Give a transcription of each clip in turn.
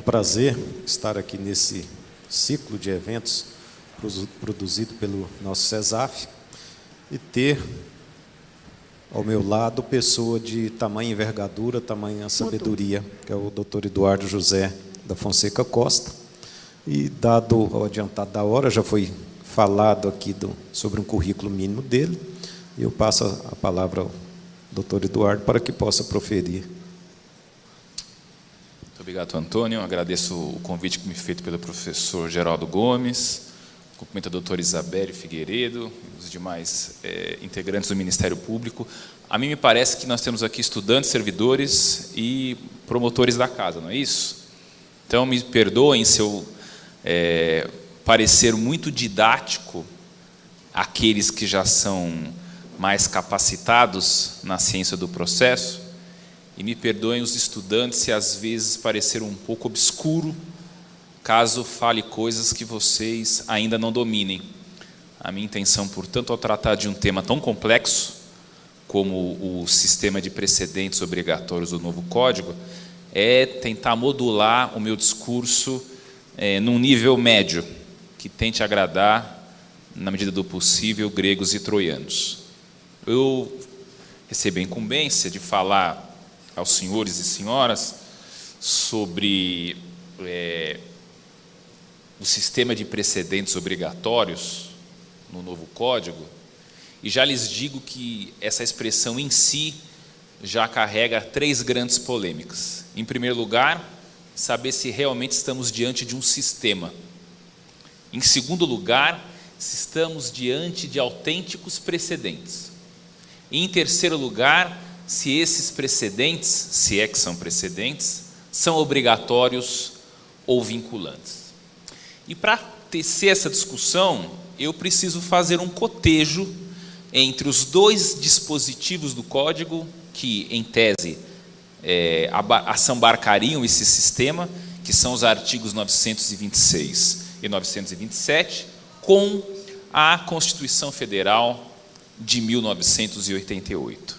prazer estar aqui nesse ciclo de eventos produzido pelo nosso CESAF e ter ao meu lado pessoa de tamanha envergadura, tamanha sabedoria, que é o Dr. Eduardo José da Fonseca Costa. E dado o adiantado da hora, já foi falado aqui sobre um currículo mínimo dele, e eu passo a palavra ao Dr. Eduardo para que possa proferir. Muito obrigado, Antônio. Agradeço o convite que me foi feito pelo professor Geraldo Gomes, cumprimento a doutora Isabelle Figueiredo, os demais integrantes do Ministério Público. A mim me parece que nós temos aqui estudantes, servidores e promotores da casa, não é isso? Então, me perdoem se eu parecer muito didático àqueles que já são mais capacitados na ciência do processo, e me perdoem os estudantes se às vezes parecer um pouco obscuro, caso fale coisas que vocês ainda não dominem. A minha intenção, portanto, ao tratar de um tema tão complexo como o sistema de precedentes obrigatórios do novo Código, é tentar modular o meu discurso num nível médio, que tente agradar, na medida do possível, gregos e troianos. Eu recebi a incumbência de falar aos senhores e senhoras sobre o sistema de precedentes obrigatórios no novo Código, e já lhes digo que essa expressão em si já carrega 3 grandes polêmicas. Em primeiro lugar, saber se realmente estamos diante de um sistema. Em segundo lugar, se estamos diante de autênticos precedentes. E em terceiro lugar, se esses precedentes, se é que são precedentes, são obrigatórios ou vinculantes. E para tecer essa discussão, eu preciso fazer um cotejo entre os 2 dispositivos do Código que, em tese, assambarcariam esse sistema, que são os artigos 926 e 927, com a Constituição Federal de 1988.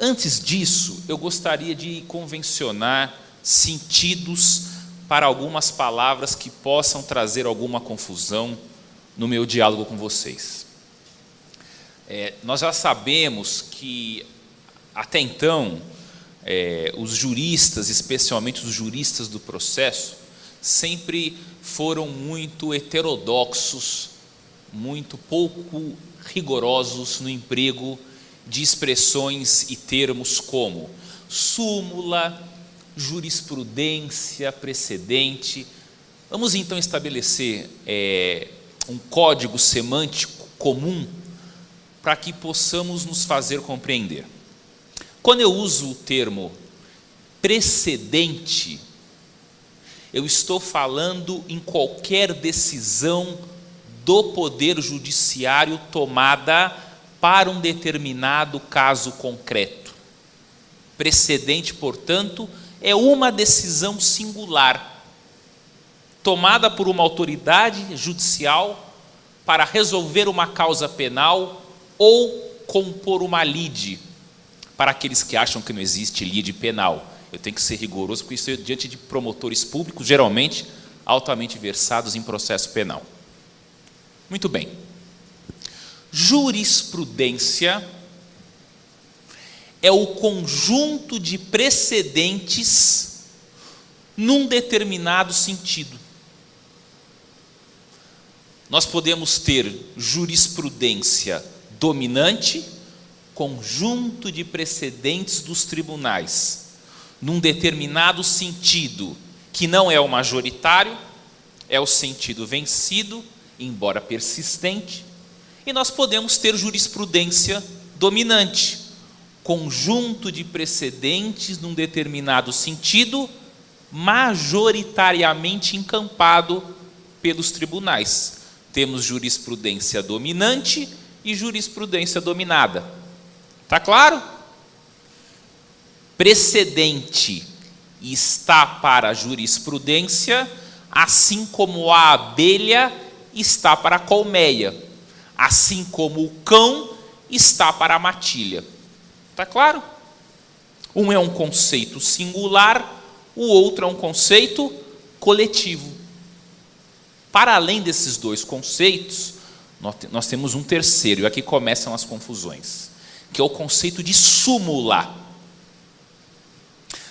Antes disso, eu gostaria de convencionar sentidos para algumas palavras que possam trazer alguma confusão no meu diálogo com vocês. Nós já sabemos que, até então, os juristas, especialmente os juristas do processo, sempre foram muito heterodoxos, muito pouco rigorosos no emprego de expressões e termos como súmula, jurisprudência, precedente. Vamos então estabelecer um código semântico comum para que possamos nos fazer compreender. Quando eu uso o termo precedente, eu estou falando em qualquer decisão do Poder Judiciário tomada para um determinado caso concreto. Precedente, portanto, é uma decisão singular, tomada por uma autoridade judicial para resolver uma causa penal ou compor uma lide, para aqueles que acham que não existe lide penal. Eu tenho que ser rigoroso, porque isso é diante de promotores públicos, geralmente altamente versados em processo penal. Muito bem. Jurisprudência é o conjunto de precedentes num determinado sentido. Nós podemos ter jurisprudência dominante, conjunto de precedentes dos tribunais, num determinado sentido, que não é o majoritário, é o sentido vencido, embora persistente, e nós podemos ter jurisprudência dominante, conjunto de precedentes num determinado sentido, majoritariamente encampado pelos tribunais. Temos jurisprudência dominante e jurisprudência dominada. Está claro? Precedente está para a jurisprudência, assim como a abelha está para a colmeia, assim como o cão está para a matilha. Está claro? Um é um conceito singular, O outro é um conceito coletivo. Para além desses dois conceitos, nós temos um terceiro, e aqui começam as confusões, que é o conceito de súmula.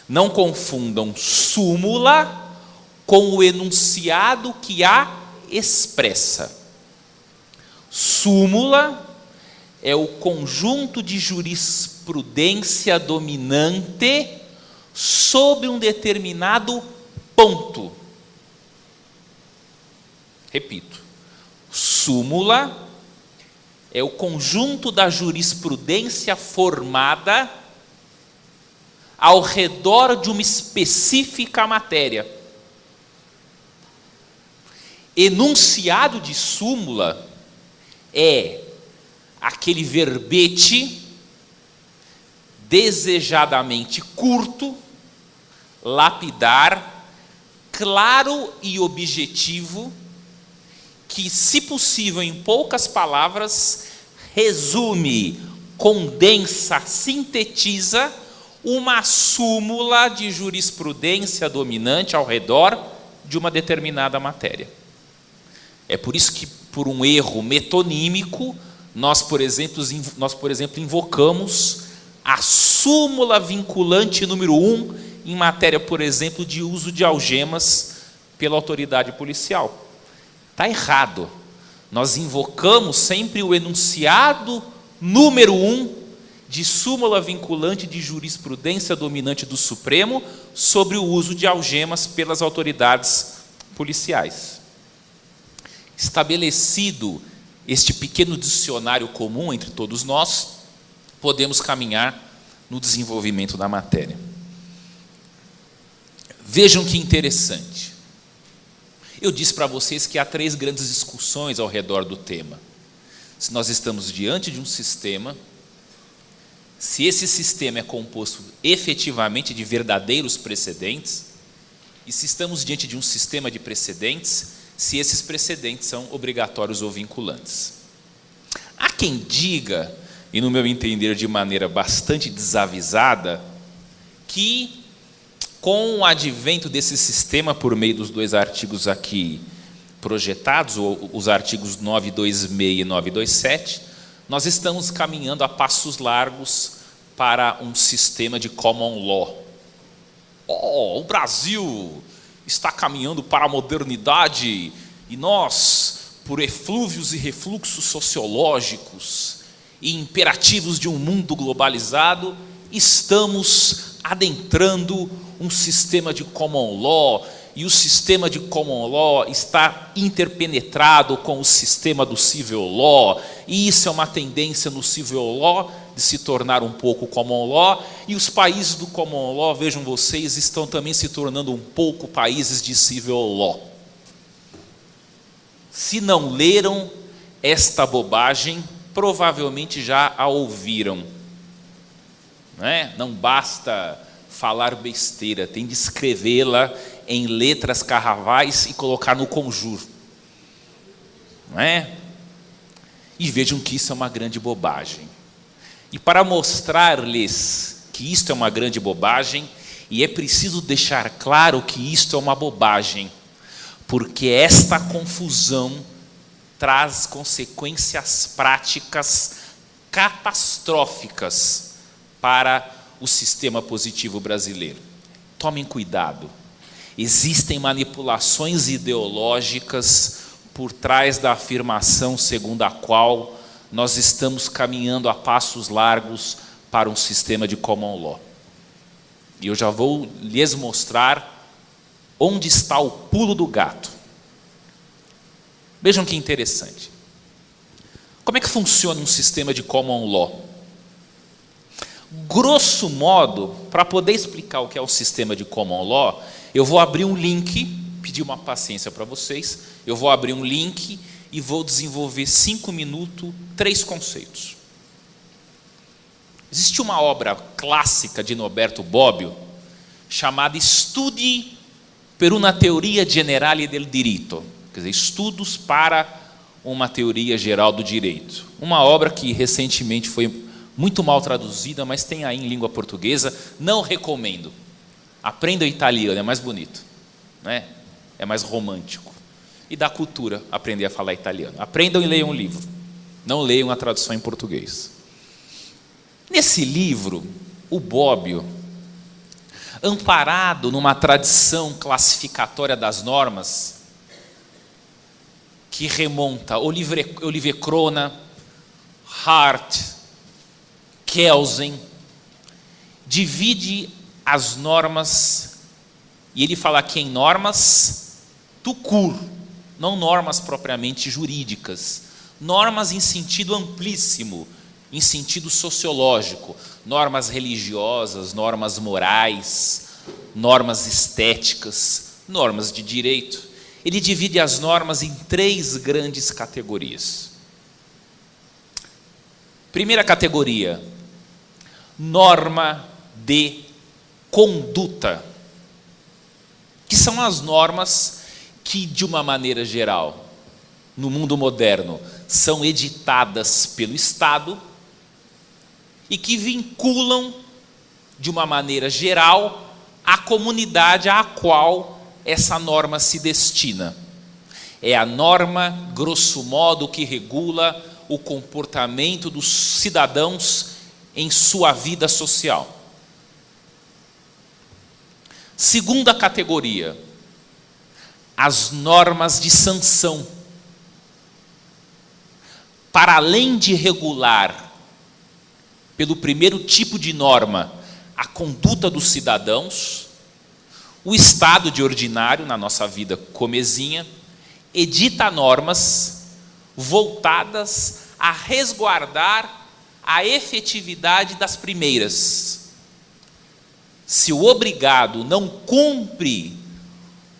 Não confundam súmula com o enunciado que a expressa. Súmula é o conjunto de jurisprudência dominante sobre um determinado ponto. Repito, súmula é o conjunto da jurisprudência formada ao redor de uma específica matéria. Enunciado de súmula é aquele verbete desejadamente curto, lapidar, claro e objetivo, que, se possível, em poucas palavras, resume, condensa, sintetiza uma súmula de jurisprudência dominante ao redor de uma determinada matéria. É por isso que, por um erro metonímico, nós, por exemplo, invocamos a súmula vinculante número 1 em matéria, por exemplo, de uso de algemas pela autoridade policial. Está errado. Nós invocamos sempre o enunciado número 1 de súmula vinculante de jurisprudência dominante do Supremo sobre o uso de algemas pelas autoridades policiais. Estabelecido este pequeno dicionário comum entre todos nós, podemos caminhar no desenvolvimento da matéria. Vejam que interessante. Eu disse para vocês que há 3 grandes discussões ao redor do tema. Se nós estamos diante de um sistema, se esse sistema é composto efetivamente de verdadeiros precedentes, e se estamos diante de um sistema de precedentes, se esses precedentes são obrigatórios ou vinculantes. Há quem diga, e no meu entender de maneira bastante desavisada, que com o advento desse sistema, por meio dos 2 artigos aqui projetados, os artigos 926 e 927, nós estamos caminhando a passos largos para um sistema de common law. O Brasil está caminhando para a modernidade e nós, por eflúvios e refluxos sociológicos e imperativos de um mundo globalizado, estamos adentrando um sistema de common law, e o sistema de common law está interpenetrado com o sistema do civil law, e isso é uma tendência no civil law de se tornar um pouco common law, e os países do common law, vejam vocês, estão também se tornando um pouco países de civil law. Se não leram esta bobagem, provavelmente já a ouviram. Não basta falar besteira, tem de escrevê-la em letras carravais e colocar no conjuro. E vejam que isso é uma grande bobagem. E para mostrar-lhes que isto é uma grande bobagem, e é preciso deixar claro que isto é uma bobagem, porque esta confusão traz consequências práticas catastróficas para o sistema positivo brasileiro. Tomem cuidado. Existem manipulações ideológicas por trás da afirmação segundo a qual nós estamos caminhando a passos largos para um sistema de common law. E eu já vou lhes mostrar onde está o pulo do gato. Vejam que interessante. Como é que funciona um sistema de common law? Grosso modo, para poder explicar o que é o sistema de common law, eu vou abrir um link, pedir uma paciência para vocês, eu vou abrir um link e vou desenvolver 5 minutos, 3 conceitos. Existe uma obra clássica de Norberto Bobbio, chamada Studi per una teoria generale del diritto, quer dizer, estudos para uma teoria geral do direito. Uma obra que recentemente foi muito mal traduzida, mas tem aí em língua portuguesa, não recomendo. Aprendam italiano, é mais bonito, né? É mais romântico. E da cultura, aprender a falar italiano. Aprendam e leiam um livro. Não leiam a tradução em português. Nesse livro, o Bobbio, amparado numa tradição classificatória das normas, que remonta Oliver Crona, Hart, Kelsen, divide as normas, e ele fala aqui em normas tout court, não normas propriamente jurídicas, normas em sentido amplíssimo, em sentido sociológico, normas religiosas, normas morais, normas estéticas, normas de direito. Ele divide as normas em 3 grandes categorias. Primeira categoria, norma de conduta, que são as normas que, de uma maneira geral, no mundo moderno, são editadas pelo Estado e que vinculam, de uma maneira geral, a comunidade à qual essa norma se destina. É a norma, grosso modo, que regula o comportamento dos cidadãos em sua vida social. Segunda categoria, as normas de sanção. Para além de regular, pelo primeiro tipo de norma, a conduta dos cidadãos, o Estado, de ordinário, na nossa vida comezinha, edita normas voltadas a resguardar a efetividade das primeiras. Se o obrigado não cumpre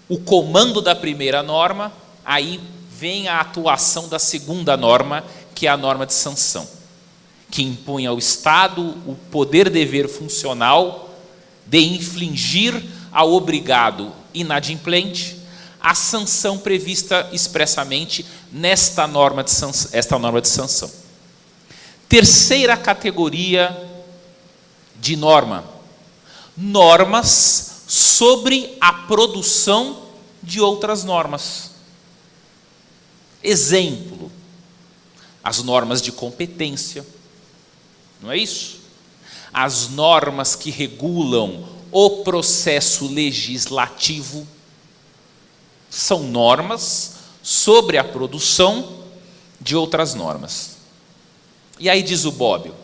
o comando da primeira norma, aí vem a atuação da segunda norma, que é a norma de sanção, que impõe ao Estado o poder-dever funcional de infligir ao obrigado inadimplente a sanção prevista expressamente nesta norma de sanção. Terceira categoria de norma, normas sobre a produção de outras normas. Exemplo, as normas de competência, não é isso? As normas que regulam o processo legislativo são normas sobre a produção de outras normas. E aí diz o Bobbio,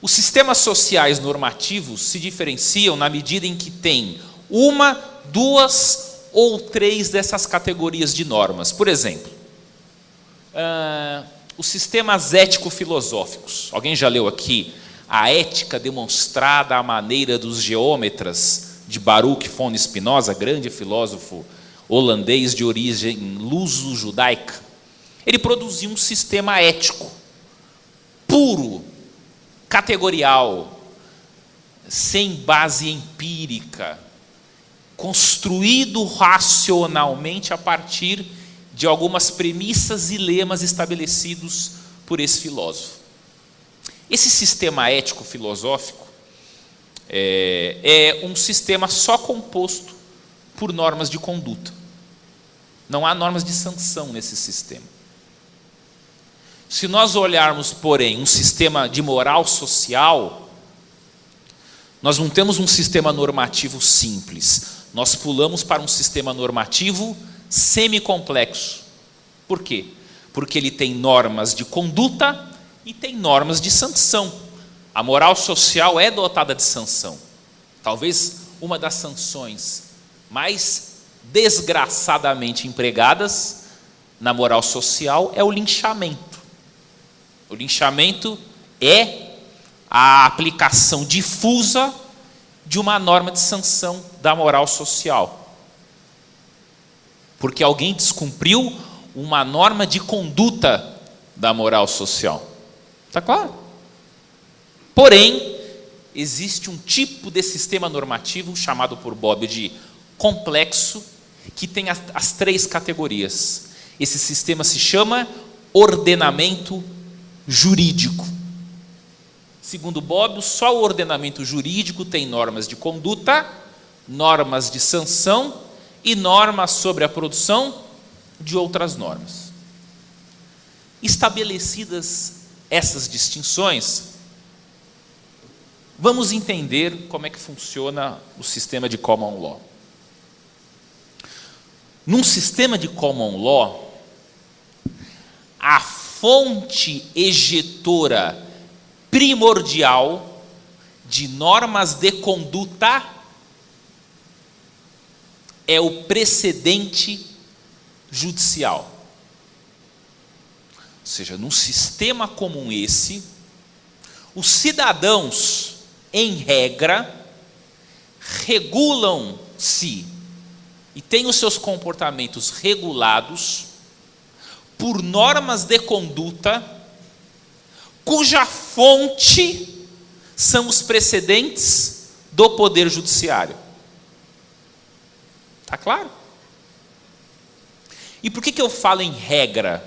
os sistemas sociais normativos se diferenciam na medida em que tem 1, 2 ou 3 dessas categorias de normas. Por exemplo, os sistemas ético-filosóficos. Alguém já leu aqui A Ética Demonstrada à Maneira dos Geômetras, de Baruch von Spinoza, grande filósofo holandês de origem luso-judaica? Ele produziu um sistema ético, puro, categorial, sem base empírica, construído racionalmente a partir de algumas premissas e lemas estabelecidos por esse filósofo. Esse sistema ético-filosófico é um sistema só composto por normas de conduta. Não há normas de sanção nesse sistema. Se nós olharmos, porém, um sistema de moral social, nós não temos um sistema normativo simples. Nós pulamos para um sistema normativo semicomplexo. Por quê? Porque ele tem normas de conduta e tem normas de sanção. A moral social é dotada de sanção. Talvez uma das sanções mais desgraçadamente empregadas na moral social é o linchamento. O linchamento é a aplicação difusa de uma norma de sanção da moral social, porque alguém descumpriu uma norma de conduta da moral social. Está claro? Porém, existe um tipo de sistema normativo chamado por Bobbio de complexo, que tem as 3 categorias. Esse sistema se chama ordenamento jurídico. Segundo Bobbio, só o ordenamento jurídico tem normas de conduta, normas de sanção e normas sobre a produção de outras normas. Estabelecidas essas distinções, vamos entender como é que funciona o sistema de common law. Num sistema de common law, a fonte ejetora primordial de normas de conduta é o precedente judicial. Ou seja, num sistema como esse, os cidadãos, em regra, regulam-se e têm os seus comportamentos regulados por normas de conduta cuja fonte são os precedentes do Poder Judiciário. Está claro? E por que eu falo em regra?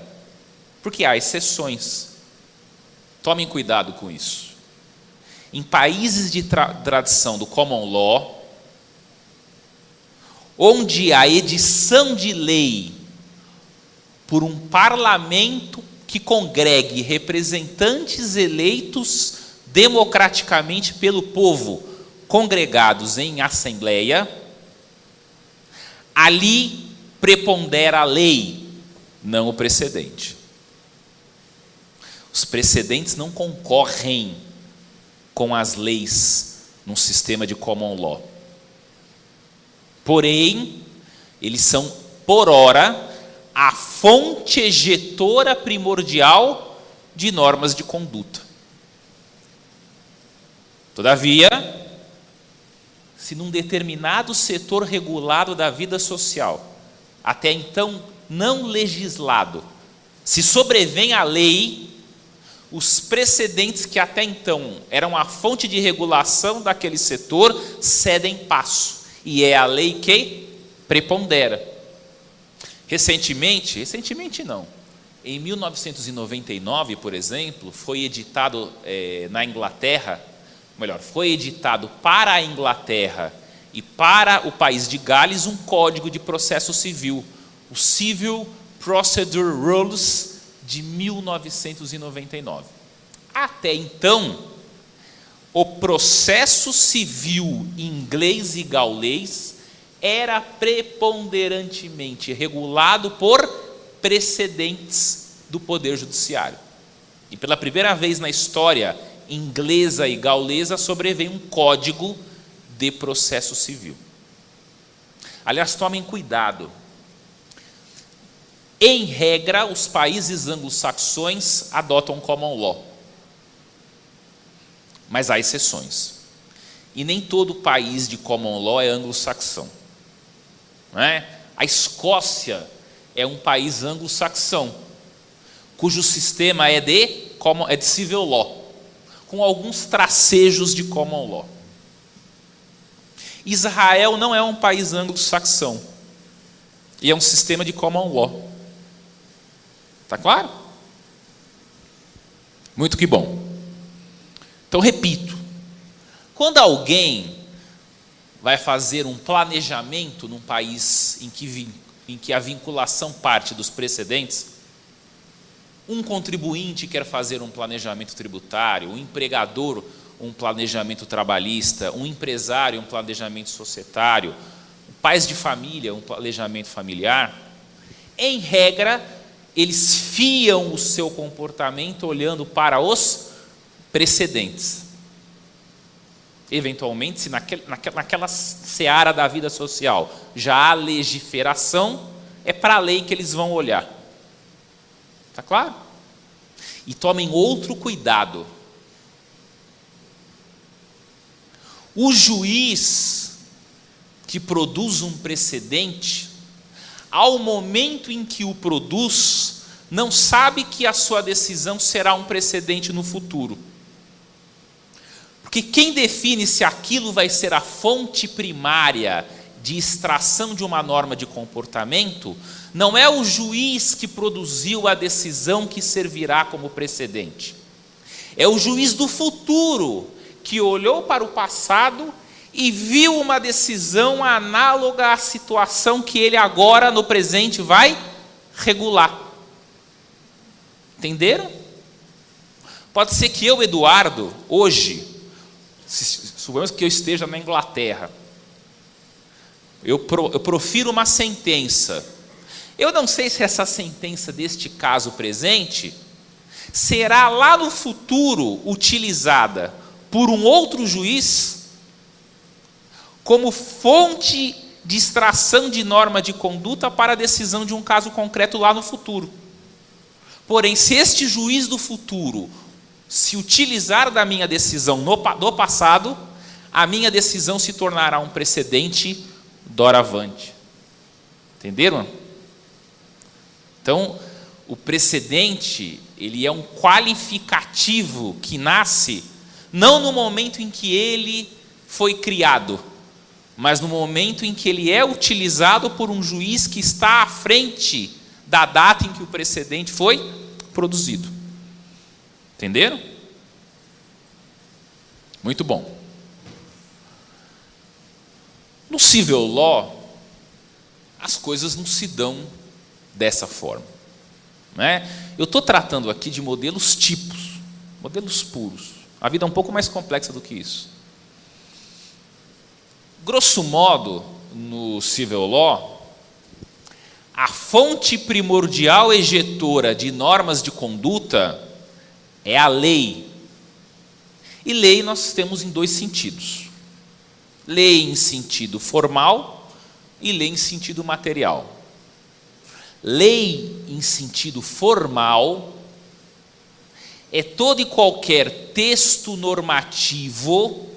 Porque há exceções. Tomem cuidado com isso. Em países de tradição do common law, onde a edição de lei por um parlamento que congregue representantes eleitos democraticamente pelo povo, congregados em assembleia, ali prepondera a lei, não o precedente. Os precedentes não concorrem com as leis num sistema de common law. Porém, eles são, por ora, a fonte ejetora primordial de normas de conduta. Todavia, se num determinado setor regulado da vida social, até então não legislado, se sobrevém a lei, os precedentes que até então eram a fonte de regulação daquele setor cedem passo, e é a lei que prepondera. Recentemente não, em 1999, por exemplo, foi editado na Inglaterra, foi editado para a Inglaterra e para o país de Gales um código de processo civil, o Civil Procedure Rules de 1999. Até então, o processo civil inglês e gaulês era preponderantemente regulado por precedentes do Poder Judiciário. E pela primeira vez na história inglesa e gaulesa sobrevém um código de processo civil. Aliás, tomem cuidado. Em regra, os países anglo-saxões adotam common law. Mas há exceções. E nem todo país de common law é anglo-saxão. Não é? A Escócia é um país anglo-saxão, cujo sistema é de civil law, com alguns tracejos de common law. Israel não é um país anglo-saxão, e é um sistema de common law. Está claro? Muito que bom. Então, repito, quando alguém vai fazer um planejamento num país em que a vinculação parte dos precedentes, um contribuinte quer fazer um planejamento tributário, um empregador um planejamento trabalhista, um empresário um planejamento societário, pais de família um planejamento familiar, em regra, eles fiam o seu comportamento olhando para os precedentes. Eventualmente, se naquela seara da vida social já há legiferação, é para a lei que eles vão olhar. Está claro? E tomem outro cuidado. O juiz que produz um precedente, ao momento em que o produz, não sabe que a sua decisão será um precedente no futuro. Porque quem define se aquilo vai ser a fonte primária de extração de uma norma de comportamento, não é o juiz que produziu a decisão que servirá como precedente. É o juiz do futuro que olhou para o passado e viu uma decisão análoga à situação que ele agora, no presente, vai regular. Entenderam? Pode ser que eu, Eduardo, hoje, suponhamos que eu esteja na Inglaterra, eu profiro uma sentença. Eu não sei se essa sentença deste caso presente será lá no futuro utilizada por um outro juiz como fonte de extração de norma de conduta para a decisão de um caso concreto lá no futuro. Porém, se este juiz do futuro se utilizar da minha decisão do passado, a minha decisão se tornará um precedente doravante. Entenderam? Então, o precedente, ele é um qualificativo que nasce não no momento em que ele foi criado, mas no momento em que ele é utilizado por um juiz que está à frente da data em que o precedente foi produzido. Entenderam? Muito bom. No civil law, as coisas não se dão dessa forma, né? Eu estou tratando aqui de modelos tipos, modelos puros. A vida é um pouco mais complexa do que isso. Grosso modo, no civil law, a fonte primordial ejetora de normas de conduta é a lei. E lei nós temos em dois sentidos: lei em sentido formal e lei em sentido material. Lei em sentido formal é todo e qualquer texto normativo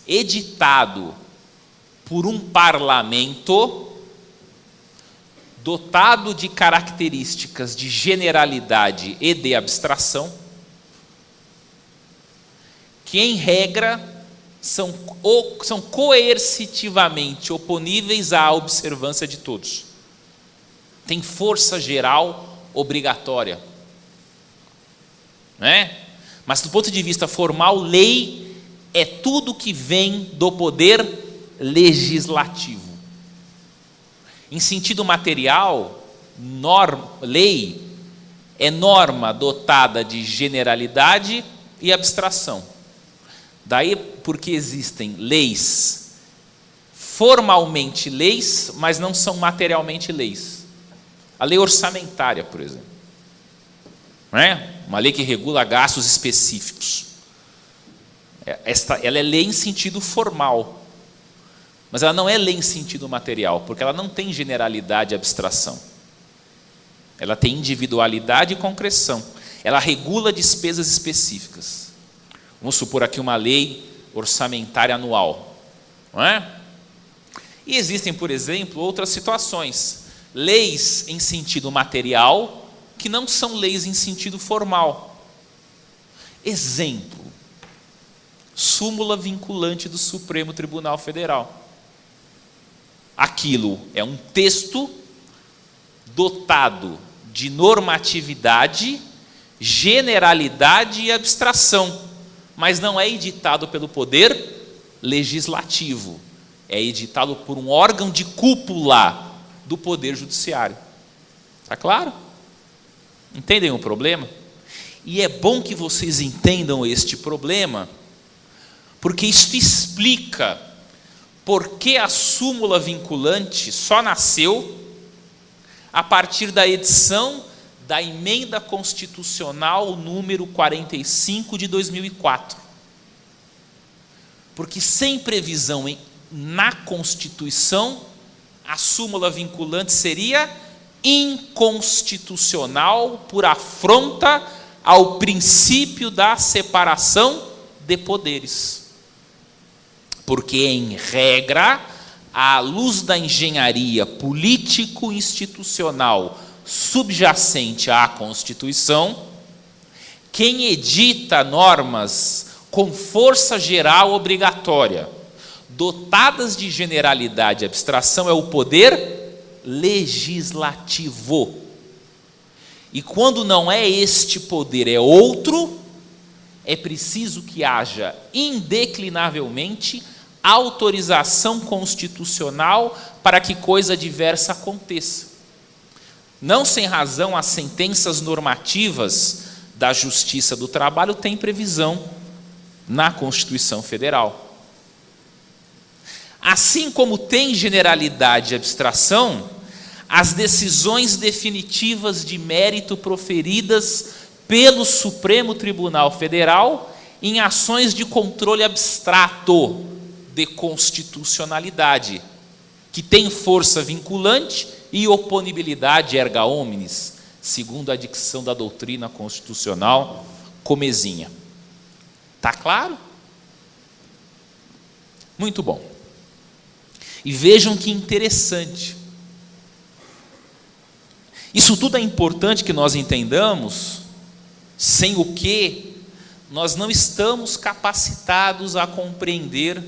editado por um parlamento, dotado de características de generalidade e de abstração, que em regra são coercitivamente oponíveis à observância de todos. Tem força geral obrigatória, né? Mas do ponto de vista formal, lei é tudo que vem do poder legislativo. Em sentido material, lei é norma dotada de generalidade e abstração. Daí porque existem leis, formalmente leis, mas não são materialmente leis. A lei orçamentária, por exemplo, não é? Uma lei que regula gastos específicos. Ela é lei em sentido formal, mas ela não é lei em sentido material, porque ela não tem generalidade e abstração. Ela tem individualidade e concreção. Ela regula despesas específicas. Vamos supor aqui uma lei orçamentária anual, não é? E existem, por exemplo, outras situações. Leis em sentido material que não são leis em sentido formal. Exemplo: súmula vinculante do Supremo Tribunal Federal. Aquilo é um texto dotado de normatividade, generalidade e abstração, mas não é editado pelo poder legislativo, é editado por um órgão de cúpula do poder judiciário. Está claro? Entendem o problema? E é bom que vocês entendam este problema, porque isso explica por que a súmula vinculante só nasceu a partir da edição da Emenda Constitucional número 45 de 2004. Porque sem previsão na Constituição, a súmula vinculante seria inconstitucional por afronta ao princípio da separação de poderes. Porque, em regra, à luz da engenharia político-institucional subjacente à Constituição, quem edita normas com força geral obrigatória, dotadas de generalidade e abstração, é o poder legislativo. E quando não é este poder, é outro, é preciso que haja indeclinavelmente autorização constitucional para que coisa diversa aconteça. Não sem razão, as sentenças normativas da Justiça do Trabalho têm previsão na Constituição Federal. Assim como tem generalidade e abstração, as decisões definitivas de mérito proferidas pelo Supremo Tribunal Federal em ações de controle abstrato de constitucionalidade, que tem força vinculante e oponibilidade erga omnes, segundo a dicção da doutrina constitucional comezinha. Está claro? Muito bom. E vejam que interessante. Isso tudo é importante que nós entendamos, sem o que nós não estamos capacitados a compreender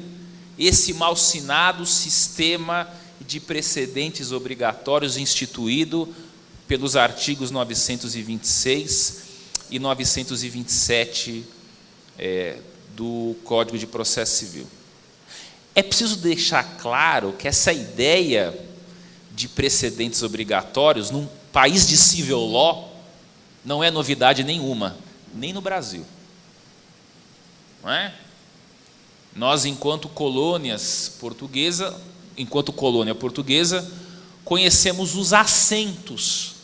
esse malsinado sistema de precedentes obrigatórios instituído pelos artigos 926 e 927 do Código de Processo Civil. É preciso deixar claro que essa ideia de precedentes obrigatórios num país de civil law não é novidade nenhuma, nem no Brasil. Não é? Nós, enquanto colônia portuguesa, conhecemos os assentos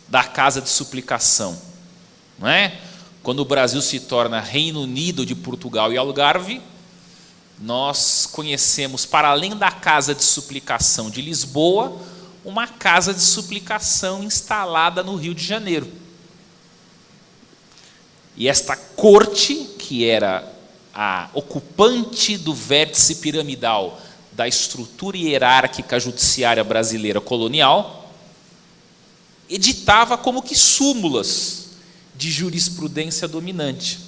da Casa de Suplicação. Não é? Quando o Brasil se torna Reino Unido de Portugal e Algarve, nós conhecemos, para além da Casa de Suplicação de Lisboa, uma Casa de Suplicação instalada no Rio de Janeiro. E esta corte, que era a ocupante do vértice piramidal da estrutura hierárquica judiciária brasileira colonial, editava como que súmulas de jurisprudência dominante,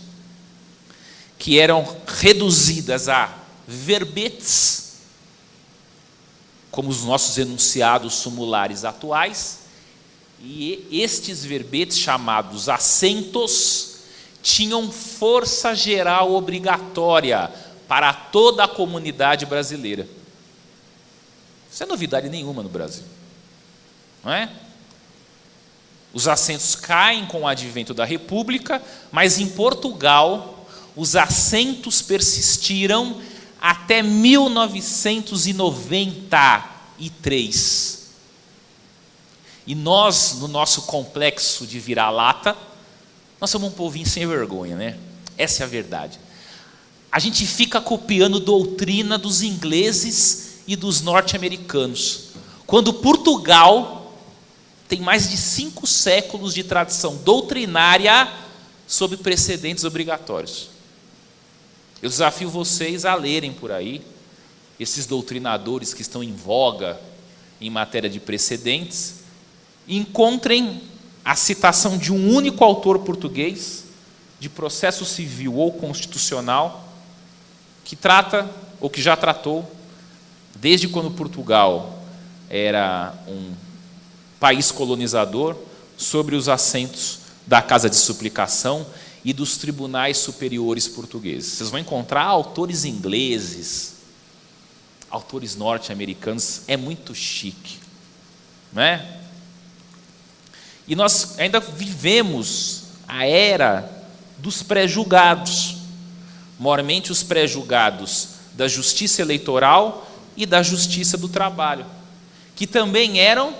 que eram reduzidas a verbetes, como os nossos enunciados sumulares atuais, e estes verbetes, chamados assentos, tinham força geral obrigatória para toda a comunidade brasileira. Isso é novidade nenhuma no Brasil, não é? Os assentos caem com o advento da República, mas em Portugal os assentos persistiram até 1993. E nós, no nosso complexo de vira-lata, nós somos um povinho sem vergonha, né? Essa é a verdade. A gente fica copiando doutrina dos ingleses e dos norte-americanos, quando Portugal tem mais de 5 séculos de tradição doutrinária sobre precedentes obrigatórios. Eu desafio vocês a lerem por aí esses doutrinadores que estão em voga em matéria de precedentes, e encontrem a citação de um único autor português de processo civil ou constitucional que trata, ou que já tratou, desde quando Portugal era um país colonizador, sobre os assentos da Casa de Suplicação e dos tribunais superiores portugueses. Vocês vão encontrar autores ingleses, autores norte-americanos, é muito chique, não é? E nós ainda vivemos a era dos pré-julgados, maiormente os pré-julgados da Justiça Eleitoral e da Justiça do Trabalho, que também eram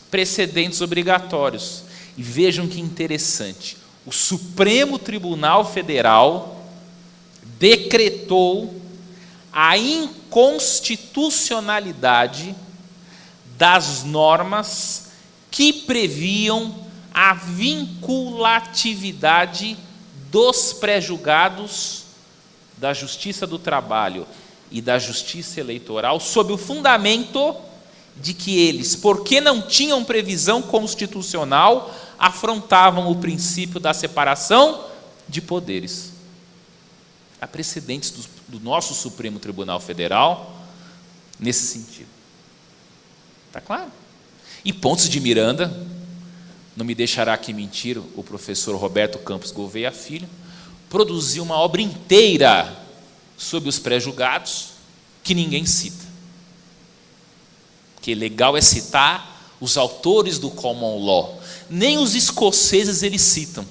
precedentes obrigatórios. E vejam que interessante, o Supremo Tribunal Federal decretou a inconstitucionalidade das normas que previam a vinculatividade dos pré-julgados da Justiça do Trabalho e da Justiça Eleitoral, sob o fundamento de que eles, porque não tinham previsão constitucional, afrontavam o princípio da separação de poderes. Há precedentes do nosso Supremo Tribunal Federal nesse sentido. Está claro? E Pontes de Miranda, não me deixará aqui mentir o professor Roberto Campos Gouveia Filho, produziu uma obra inteira sobre os pré-julgados que ninguém cita. Porque legal é citar os autores do common law. Nem os escoceses eles citam,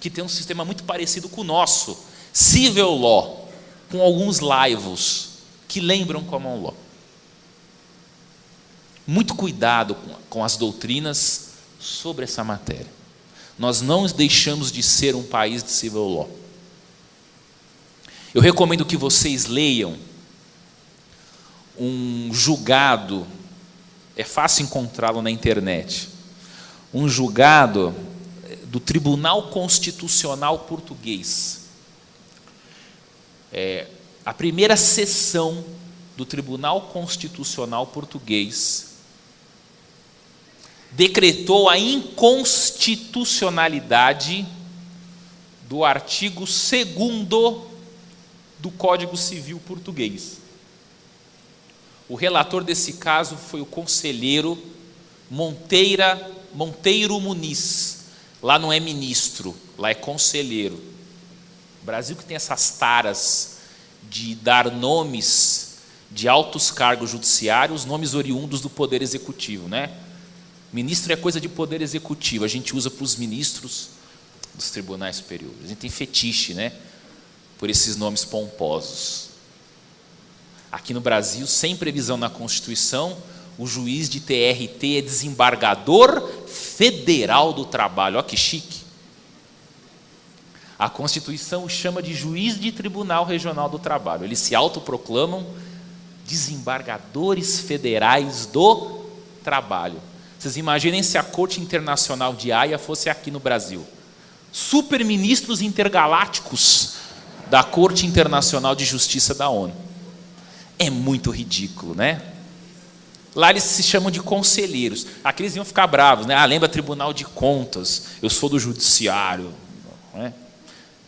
que tem um sistema muito parecido com o nosso, civil law, com alguns laivos que lembram common law. Muito cuidado com as doutrinas sobre essa matéria. Nós não deixamos de ser um país de civil law. Eu recomendo que vocês leiam um julgado, é fácil encontrá-lo na internet, um julgado do Tribunal Constitucional Português. A primeira sessão do Tribunal Constitucional Português decretou a inconstitucionalidade do artigo 2º do Código Civil Português. O relator desse caso foi o conselheiro Monteiro Muniz. Lá não é ministro, lá é conselheiro. O Brasil que tem essas taras de dar nomes de altos cargos judiciários, nomes oriundos do Poder Executivo, né? Ministro é coisa de Poder Executivo, a gente usa para os ministros dos tribunais superiores. A gente tem fetiche, né, por esses nomes pomposos. Aqui no Brasil, sem previsão na Constituição, o juiz de TRT é desembargador federal do trabalho. Olha que chique. A Constituição o chama de juiz de Tribunal Regional do Trabalho. Eles se autoproclamam desembargadores federais do trabalho. Vocês imaginem se a Corte Internacional de Haia fosse aqui no Brasil. Superministros intergalácticos da Corte Internacional de Justiça da ONU. É muito ridículo, né? Lá eles se chamam de conselheiros. Aqui eles iam ficar bravos, né? Ah, lembra Tribunal de Contas, eu sou do Judiciário. Não é?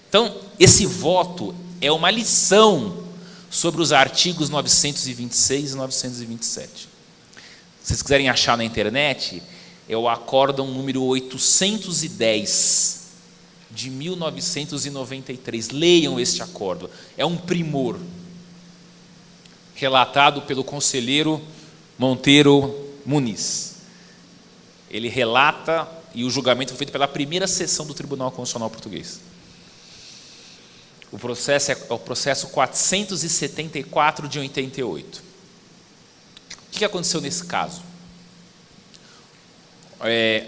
Então, esse voto é uma lição sobre os artigos 926 e 927. Se vocês quiserem achar na internet, é o acórdão número 810 de 1993. Leiam este acórdão, é um primor. Relatado pelo conselheiro Monteiro Muniz. Ele relata, e o julgamento foi feito pela primeira sessão do Tribunal Constitucional Português. O processo é o processo 474 de 88. O que aconteceu nesse caso?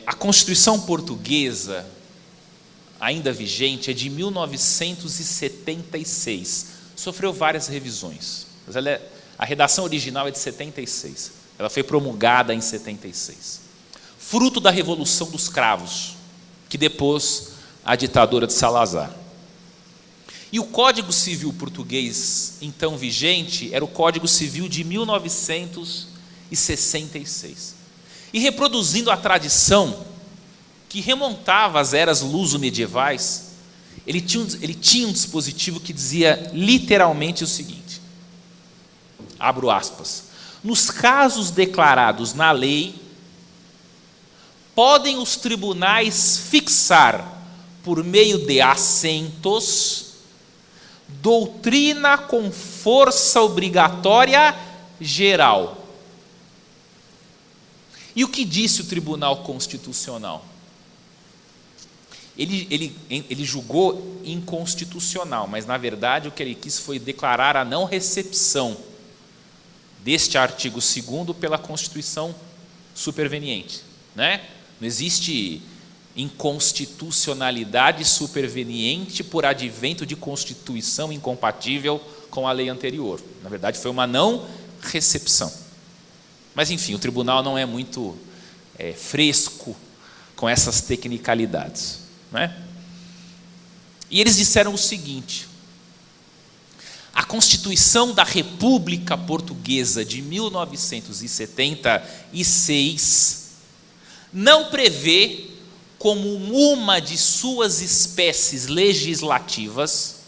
A Constituição Portuguesa, ainda vigente, é de 1976. Sofreu várias revisões. Mas a redação original é de 76. Ela foi promulgada em 76. Fruto da Revolução dos Cravos, que depôs a ditadura de Salazar. E o Código Civil Português, então vigente, era o Código Civil de 1966. E reproduzindo a tradição que remontava às eras luso-medievais, ele tinha um dispositivo que dizia literalmente o seguinte, abro aspas, nos casos declarados na lei, podem os tribunais fixar, por meio de assentos, doutrina com força obrigatória geral. E o que disse o Tribunal Constitucional? Ele julgou inconstitucional, mas na verdade o que ele quis foi declarar a não recepção deste artigo 2º pela Constituição superveniente, né? Não existe inconstitucionalidade superveniente por advento de Constituição incompatível com a lei anterior. Na verdade, foi uma não recepção. Mas, enfim, o tribunal não é muito fresco com essas tecnicalidades, né? E eles disseram o seguinte, a Constituição da República Portuguesa de 1976 não prevê como uma de suas espécies legislativas,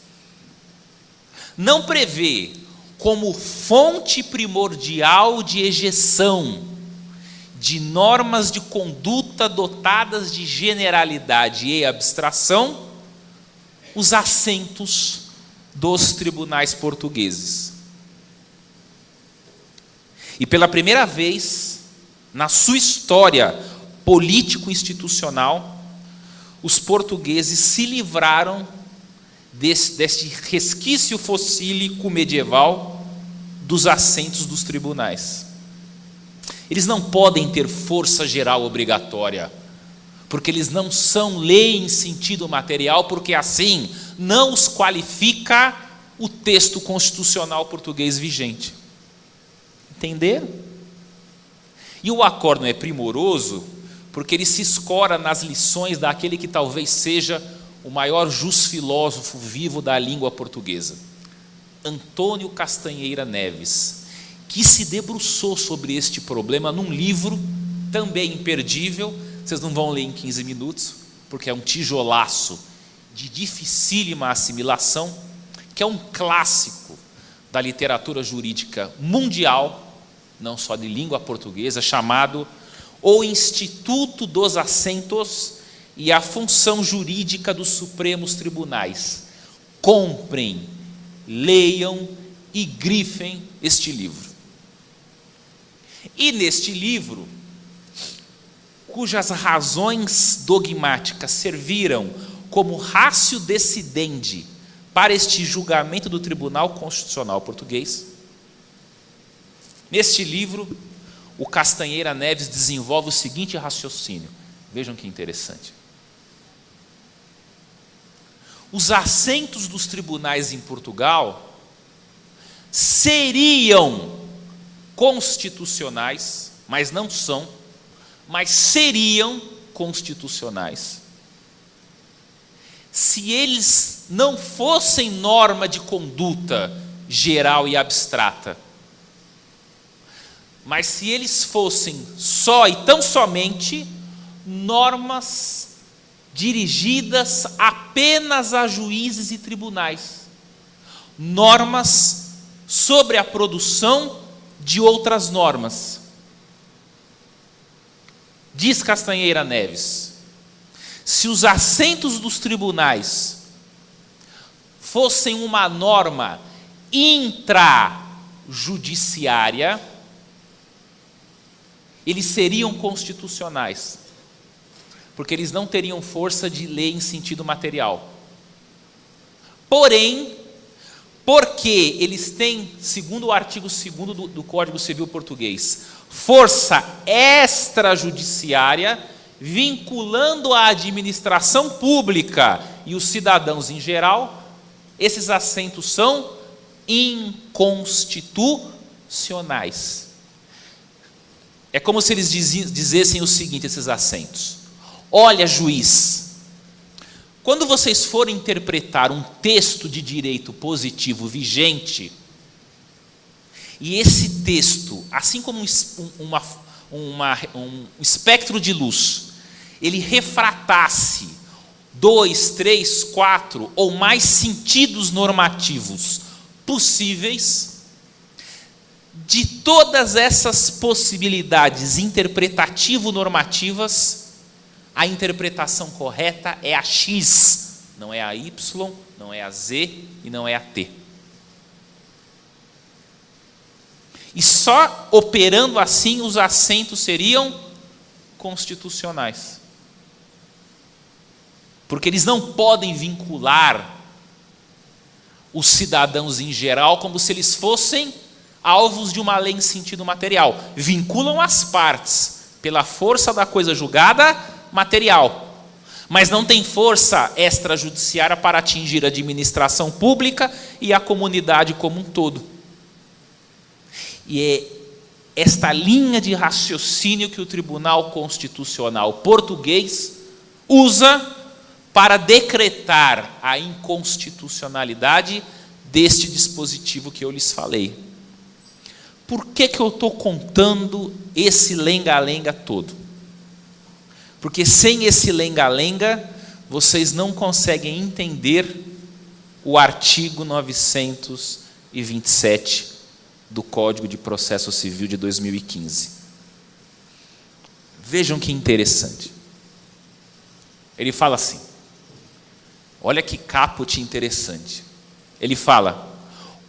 não prevê como fonte primordial de ejeção de normas de conduta dotadas de generalidade e abstração, os assentos dos tribunais portugueses. E pela primeira vez na sua história político-institucional, os portugueses se livraram deste resquício fossílico medieval dos assentos dos tribunais. Eles não podem ter força geral obrigatória, porque eles não são lei em sentido material, porque assim não os qualifica o texto constitucional português vigente. Entenderam? E o acórdão é primoroso porque ele se escora nas lições daquele que talvez seja o maior jusfilósofo vivo da língua portuguesa, Antônio Castanheira Neves, que se debruçou sobre este problema num livro também imperdível. Vocês não vão ler em 15 minutos, porque é um tijolaço de dificílima assimilação, que é um clássico da literatura jurídica mundial, não só de língua portuguesa, chamado O Instituto dos Assentos e a Função Jurídica dos Supremos Tribunais. Comprem, leiam e grifem este livro. E neste livro, cujas razões dogmáticas serviram como ratio decidendi para este julgamento do Tribunal Constitucional Português, neste livro, o Castanheira Neves desenvolve o seguinte raciocínio. Vejam que interessante. Os assentos dos tribunais em Portugal seriam constitucionais, mas não são, mas seriam constitucionais, se eles não fossem norma de conduta geral e abstrata, mas se eles fossem só e tão somente normas dirigidas apenas a juízes e tribunais, normas sobre a produção de outras normas. Diz Castanheira Neves: se os assentos dos tribunais fossem uma norma intrajudiciária, eles seriam constitucionais, porque eles não teriam força de lei em sentido material. Porém, porque eles têm, segundo o artigo 2º do Código Civil Português, força extrajudiciária, vinculando a administração pública e os cidadãos em geral, esses assentos são inconstitucionais. É como se eles dizessem o seguinte, esses assentos: olha, juiz, quando vocês forem interpretar um texto de direito positivo vigente, e esse texto, assim como um espectro de luz, ele refratasse 2, 3, 4 ou mais sentidos normativos possíveis, de todas essas possibilidades interpretativo-normativas, a interpretação correta é a X, não é a Y, não é a Z e não é a T. E só operando assim os assentos seriam constitucionais. Porque eles não podem vincular os cidadãos em geral como se eles fossem alvos de uma lei em sentido material. Vinculam as partes pela força da coisa julgada material, mas não tem força extrajudiciária para atingir a administração pública e a comunidade como um todo. E é esta linha de raciocínio que o Tribunal Constitucional Português usa para decretar a inconstitucionalidade deste dispositivo que eu lhes falei. Por que eu estou contando esse lenga-lenga todo? Porque sem esse lenga-lenga, vocês não conseguem entender o artigo 927 do Código de Processo Civil de 2015. Vejam que interessante. Ele fala assim: Olha que caput interessante. Ele fala: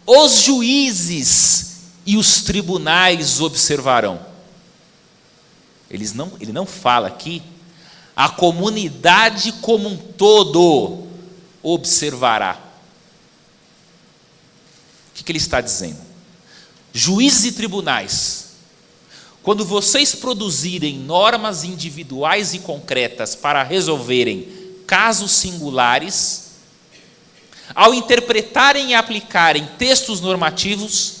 os juízes e os tribunais observarão. Ele não fala aqui, a comunidade como um todo observará. O que ele está dizendo? Juízes e tribunais, quando vocês produzirem normas individuais e concretas para resolverem casos singulares, ao interpretarem e aplicarem textos normativos,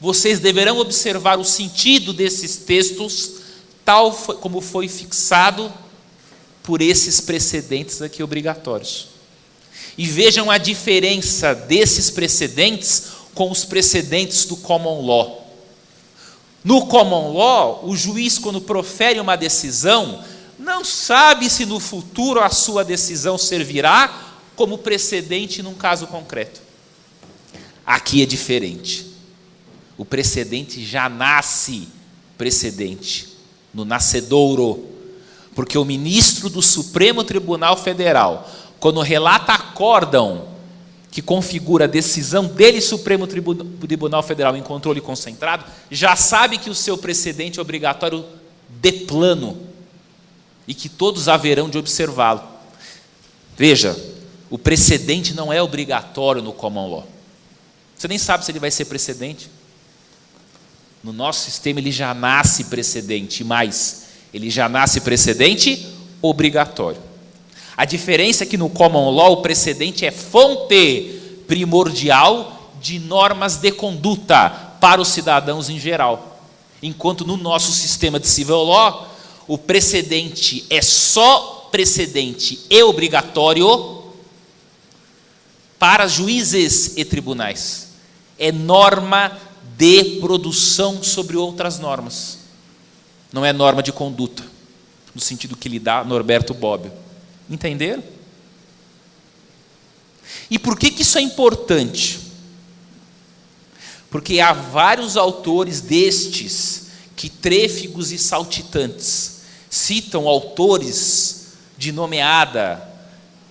vocês deverão observar o sentido desses textos, tal como foi fixado por esses precedentes aqui obrigatórios. E vejam a diferença desses precedentes com os precedentes do common law. No common law, o juiz, quando profere uma decisão, não sabe se no futuro a sua decisão servirá como precedente num caso concreto. Aqui é diferente. O precedente já nasce precedente, no nascedouro, porque o ministro do Supremo Tribunal Federal, quando relata acórdão que configura a decisão dele, Supremo Tribunal Federal, em controle concentrado, já sabe que o seu precedente é obrigatório de plano e que todos haverão de observá-lo. Veja, o precedente não é obrigatório no common law. Você nem sabe se ele vai ser precedente. No nosso sistema ele já nasce precedente, mas ele já nasce precedente obrigatório. A diferença é que no common law o precedente é fonte primordial de normas de conduta para os cidadãos em geral. Enquanto no nosso sistema de civil law, o precedente é só precedente e obrigatório para juízes e tribunais. É norma de produção sobre outras normas. Não é norma de conduta, no sentido que lhe dá Norberto Bobbio. Entenderam? E por que isso é importante? Porque há vários autores destes que, trêfegos e saltitantes, citam autores de nomeada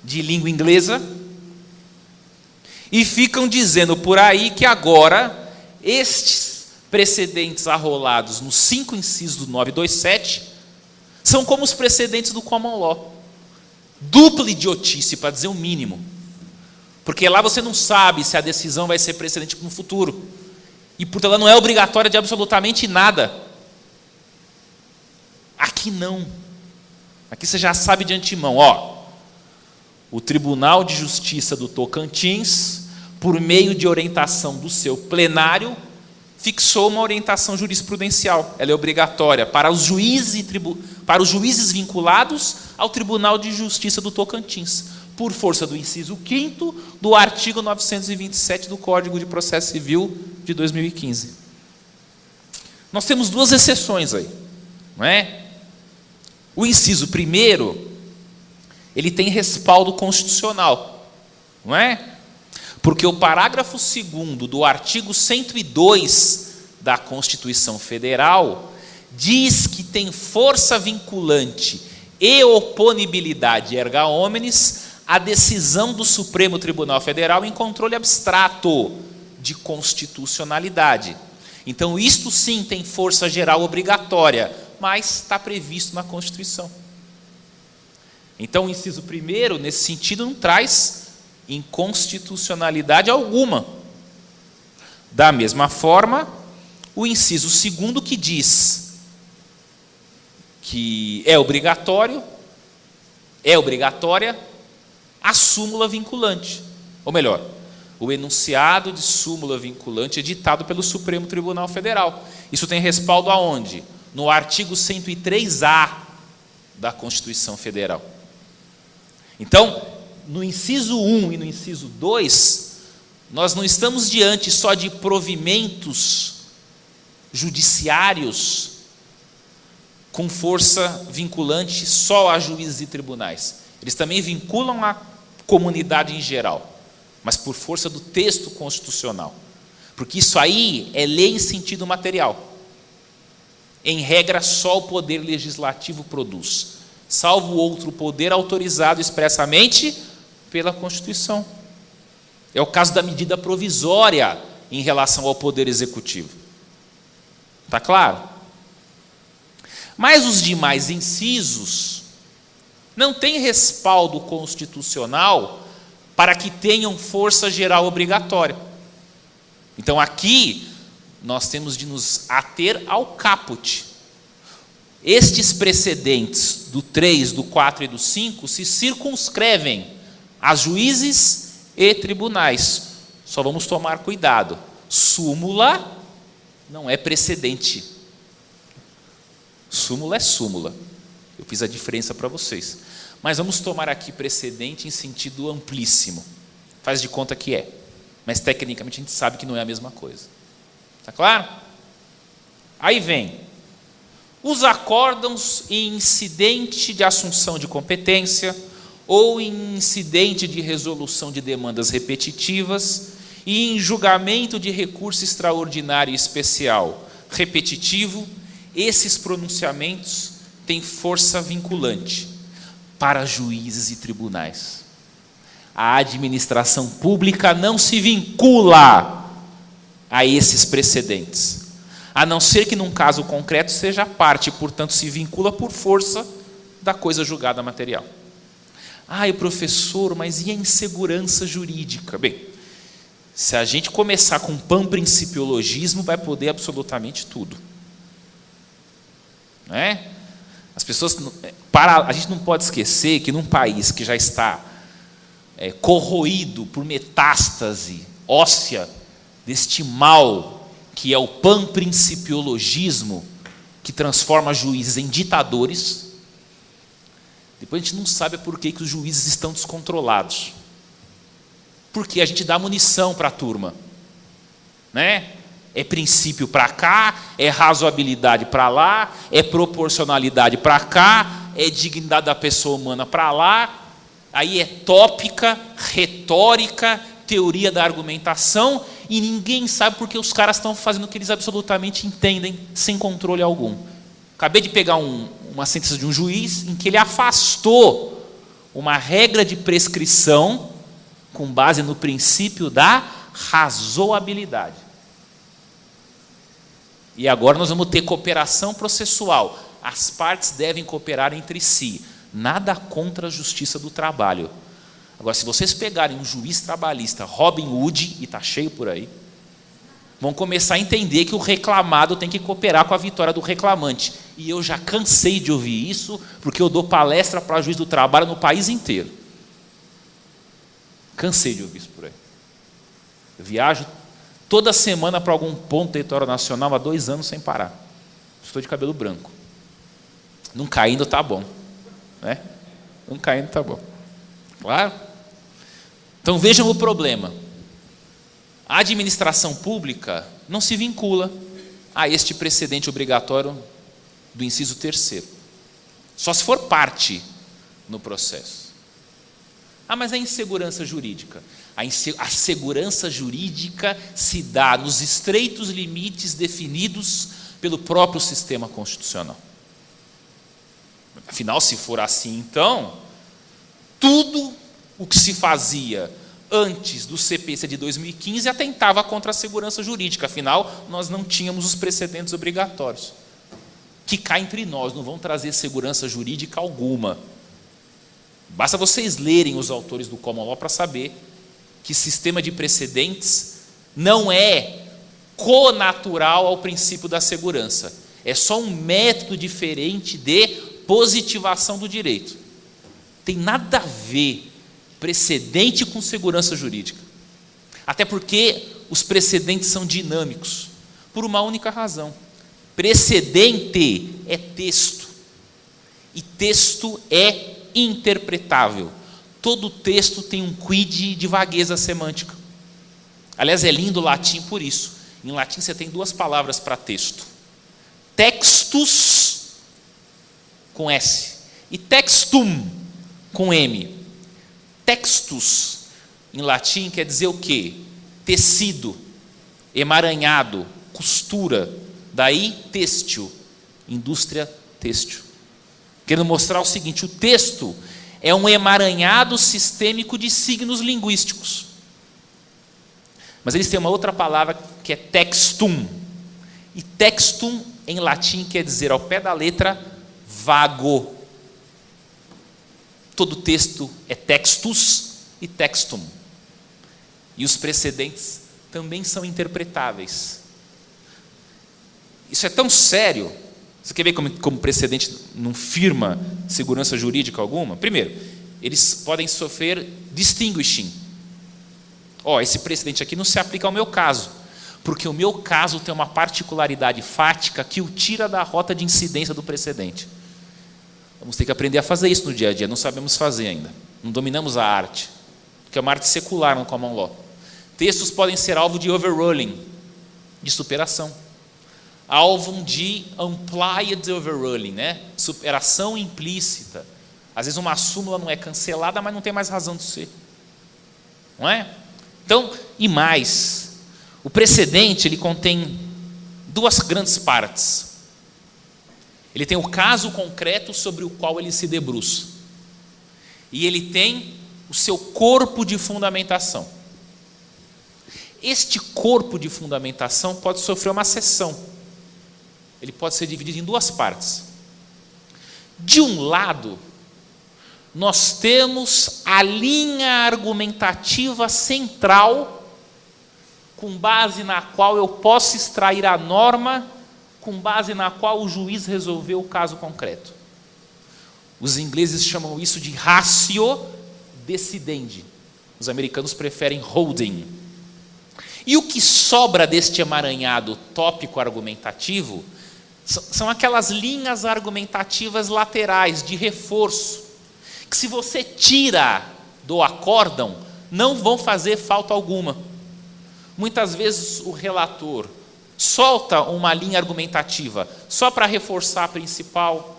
de língua inglesa e ficam dizendo por aí que agora estes precedentes arrolados nos 5 incisos do 927 são como os precedentes do common law. Dupla idiotice, para dizer o mínimo. Porque lá você não sabe se a decisão vai ser precedente no futuro. E, portanto, ela não é obrigatória de absolutamente nada. Aqui não. Aqui você já sabe de antemão. O Tribunal de Justiça do Tocantins, por meio de orientação do seu plenário, fixou uma orientação jurisprudencial. Ela é obrigatória para os juízes vinculados ao Tribunal de Justiça do Tocantins, por força do inciso 5º do artigo 927 do Código de Processo Civil de 2015. Nós temos 2 exceções aí, não é? O inciso 1º, ele tem respaldo constitucional, não é? Porque o parágrafo 2º do artigo 102 da Constituição Federal diz que tem força vinculante e oponibilidade erga omnes a decisão do Supremo Tribunal Federal em controle abstrato de constitucionalidade. Então, isto sim tem força geral obrigatória, mas está previsto na Constituição. Então, o inciso 1º, nesse sentido, não traz inconstitucionalidade alguma. Da mesma forma, o inciso 2º, que diz que é obrigatória a súmula vinculante. Ou melhor, o enunciado de súmula vinculante editado pelo Supremo Tribunal Federal. Isso tem respaldo aonde? No artigo 103A da Constituição Federal. Então, no inciso 1 e no inciso 2, nós não estamos diante só de provimentos judiciários com força vinculante só a juízes e tribunais. Eles também vinculam a comunidade em geral, mas por força do texto constitucional. Porque isso aí é lei em sentido material. Em regra, só o poder legislativo produz, salvo outro poder autorizado expressamente pela Constituição. É o caso da medida provisória em relação ao Poder Executivo. Está claro? Mas os demais incisos não têm respaldo constitucional para que tenham força geral obrigatória. Então, aqui, nós temos de nos ater ao caput. Estes precedentes do 3, do 4 e do 5 se circunscrevem a juízes e tribunais. Só vamos tomar cuidado. Súmula não é precedente. Súmula é súmula. Eu fiz a diferença para vocês. Mas vamos tomar aqui precedente em sentido amplíssimo. Faz de conta que é. Mas tecnicamente a gente sabe que não é a mesma coisa. Está claro? Aí vem os acórdãos em incidente de assunção de competência ou em incidente de resolução de demandas repetitivas e em julgamento de recurso extraordinário e especial repetitivo. Esses pronunciamentos têm força vinculante para juízes e tribunais. A administração pública não se vincula a esses precedentes, a não ser que num caso concreto seja parte, portanto se vincula por força da coisa julgada material. Professor, mas e a insegurança jurídica? Bem, se a gente começar com panprincipiologismo, vai poder absolutamente tudo. Não é? As pessoas, a gente não pode esquecer que num país que já está corroído por metástase óssea deste mal que é o panprincipiologismo, que transforma juízes em ditadores, depois a gente não sabe por que os juízes estão descontrolados. Porque a gente dá munição para a turma, né? É princípio para cá, é razoabilidade para lá, é proporcionalidade para cá, é dignidade da pessoa humana para lá, aí é tópica, retórica, teoria da argumentação, e ninguém sabe porque os caras estão fazendo o que eles absolutamente entendem, sem controle algum. Acabei de pegar uma sentença de um juiz em que ele afastou uma regra de prescrição com base no princípio da razoabilidade. E agora nós vamos ter cooperação processual. As partes devem cooperar entre si. Nada contra a justiça do trabalho. Agora, se vocês pegarem um juiz trabalhista Robin Hood, e está cheio por aí, vão começar a entender que o reclamado tem que cooperar com a vitória do reclamante. E eu já cansei de ouvir isso, porque eu dou palestra para juiz do trabalho no país inteiro. Cansei de ouvir isso por aí. Eu viajo toda semana para algum ponto do território nacional há 2 anos sem parar. Estou de cabelo branco. Não caindo está bom, né? Não caindo está bom. Claro? Então vejam o problema. A administração pública não se vincula a este precedente obrigatório do inciso 3º. Só se for parte no processo. Mas a insegurança jurídica? A segurança jurídica se dá nos estreitos limites definidos pelo próprio sistema constitucional. Afinal, se for assim, então, tudo o que se fazia antes do CPC de 2015 atentava contra a segurança jurídica. Afinal, nós não tínhamos os precedentes obrigatórios. Que cá entre nós, não vão trazer segurança jurídica alguma. Basta vocês lerem os autores do Common Law para saber que sistema de precedentes não é connatural ao princípio da segurança. É só um método diferente de positivação do direito. Tem nada a ver precedente com segurança jurídica. Até porque os precedentes são dinâmicos, por uma única razão. Precedente é texto, e texto é interpretável. Todo texto tem um quid de vagueza semântica. Aliás, é lindo o latim por isso. Em latim você tem 2 palavras para texto. Textus, com S, e textum, com M. Textus, em latim, quer dizer o quê? Tecido, emaranhado, costura. Daí, têxtil, indústria têxtil. Querendo mostrar o seguinte: o texto é um emaranhado sistêmico de signos linguísticos. Mas eles têm uma outra palavra que é textum. E textum, em latim, quer dizer, ao pé da letra, vago. Todo texto é textus e textum. E os precedentes também são interpretáveis. Isso é tão sério. Você quer ver como precedente não firma segurança jurídica alguma? Primeiro, eles podem sofrer distinguishing. Esse precedente aqui não se aplica ao meu caso, porque o meu caso tem uma particularidade fática que o tira da rota de incidência do precedente. Vamos ter que aprender a fazer isso no dia a dia, não sabemos fazer ainda. Não dominamos a arte, porque é uma arte secular no common law. Textos podem ser alvo de overruling, de superação. Alvo de implied overruling, né? Superação implícita. Às vezes uma súmula não é cancelada, mas não tem mais razão de ser. Não é? Então, e mais, o precedente ele contém duas grandes partes. Ele tem o caso concreto sobre o qual ele se debruça. E ele tem o seu corpo de fundamentação. Este corpo de fundamentação pode sofrer uma seção. Ele pode ser dividido em duas partes. De um lado, nós temos a linha argumentativa central, com base na qual eu posso extrair a norma, com base na qual o juiz resolveu o caso concreto. Os ingleses chamam isso de ratio decidendi. Os americanos preferem holding. E o que sobra deste emaranhado tópico argumentativo são aquelas linhas argumentativas laterais de reforço, que se você tira do acórdão, não vão fazer falta alguma. Muitas vezes o relator solta uma linha argumentativa só para reforçar a principal,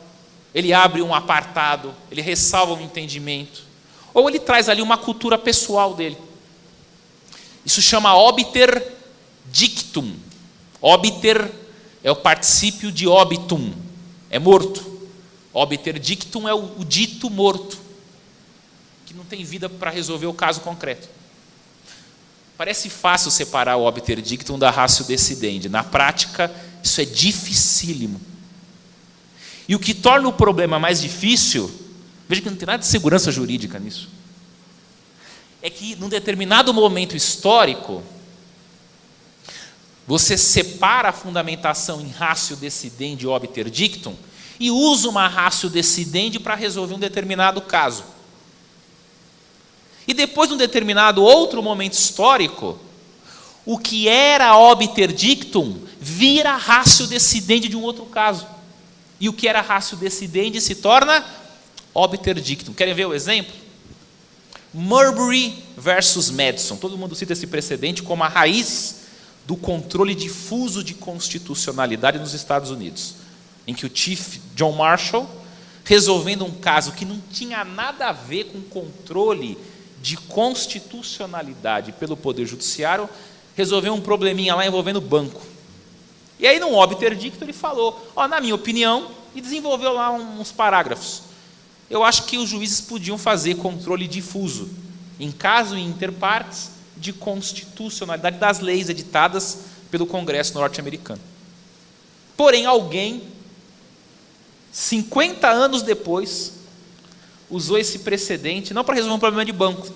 ele abre um apartado, ele ressalva um entendimento, ou ele traz ali uma cultura pessoal dele. Isso chama obiter dictum. Obiter é o particípio de obitum, é morto. Obiter dictum é o dito morto, que não tem vida para resolver o caso concreto. Parece fácil separar o obiter dictum da ratio decidendi. Na prática, isso é dificílimo. E o que torna o problema mais difícil, veja que não tem nada de segurança jurídica nisso, é que num determinado momento histórico, você separa a fundamentação em ratio decidendi e obiter dictum e usa uma ratio decidendi para resolver um determinado caso. E depois de um determinado outro momento histórico, o que era obiter dictum vira ratio decidendi de um outro caso. E o que era ratio decidendi se torna obiter dictum. Querem ver o exemplo? Marbury versus Madison. Todo mundo cita esse precedente como a raiz do controle difuso de constitucionalidade nos Estados Unidos, em que o Chief John Marshall, resolvendo um caso que não tinha nada a ver com controle de constitucionalidade pelo Poder Judiciário, resolveu um probleminha lá envolvendo banco. E aí, num obiter dictum, ele falou, na minha opinião, e desenvolveu lá uns parágrafos. Eu acho que os juízes podiam fazer controle difuso, em caso e interpartes, de constitucionalidade das leis editadas pelo Congresso norte-americano. Porém, alguém, 50 anos depois, usou esse precedente, não para resolver um problema de banco,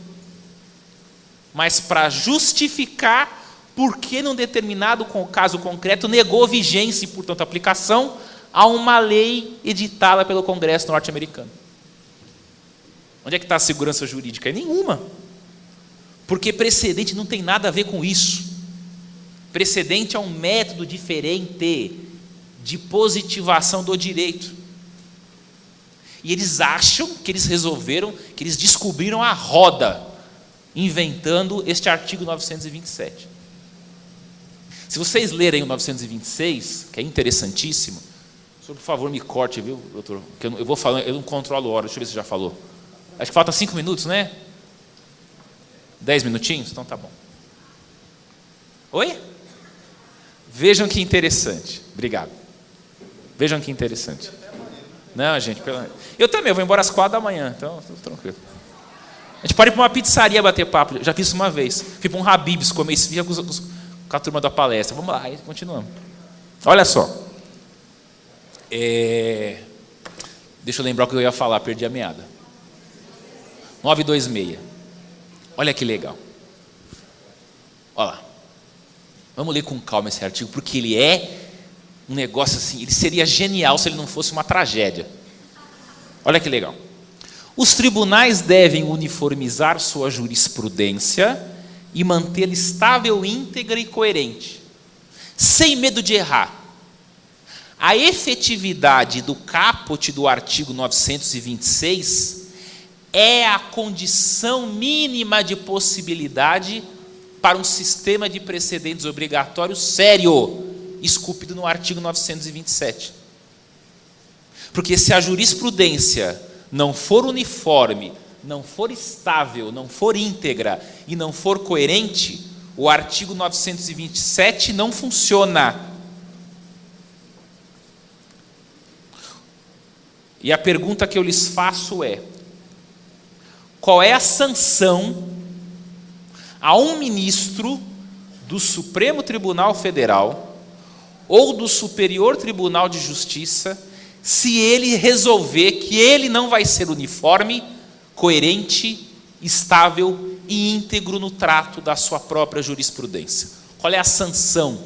mas para justificar por que, num determinado caso concreto, negou vigência e, portanto, aplicação a uma lei editada pelo Congresso norte-americano. Onde é que está a segurança jurídica? Nenhuma. Porque precedente não tem nada a ver com isso. Precedente é um método diferente de positivação do direito. E eles acham que eles resolveram, que eles descobriram a roda, inventando este artigo 927. Se vocês lerem o 926, que é interessantíssimo, por favor, me corte, viu, doutor? Porque eu vou falando, eu não controlo a hora, deixa eu ver se já falou. Acho que falta 5 minutos, né? 10 minutinhos? Então tá bom. Oi? Vejam que interessante. Obrigado. Vejam que interessante. Não, gente, eu também, eu vou embora às 4 da manhã, então tudo tranquilo. A gente pode ir para uma pizzaria bater papo, já fiz isso uma vez. Fui para um Habib's comer esfirra com a turma da palestra. Vamos lá, aí continuamos. Olha só. Deixa eu lembrar o que eu ia falar, perdi a meada. 926. Olha que legal. Olha lá. Vamos ler com calma esse artigo, porque ele é um negócio assim, ele seria genial se ele não fosse uma tragédia. Olha que legal. Os tribunais devem uniformizar sua jurisprudência e mantê-la estável, íntegra e coerente, sem medo de errar. A efetividade do caput do artigo 926 é a condição mínima de possibilidade para um sistema de precedentes obrigatório sério, esculpido no artigo 927. Porque se a jurisprudência não for uniforme, não for estável, não for íntegra e não for coerente, o artigo 927 não funciona. E a pergunta que eu lhes faço é: qual é a sanção a um ministro do Supremo Tribunal Federal ou do Superior Tribunal de Justiça se ele resolver que ele não vai ser uniforme, coerente, estável e íntegro no trato da sua própria jurisprudência? Qual é a sanção?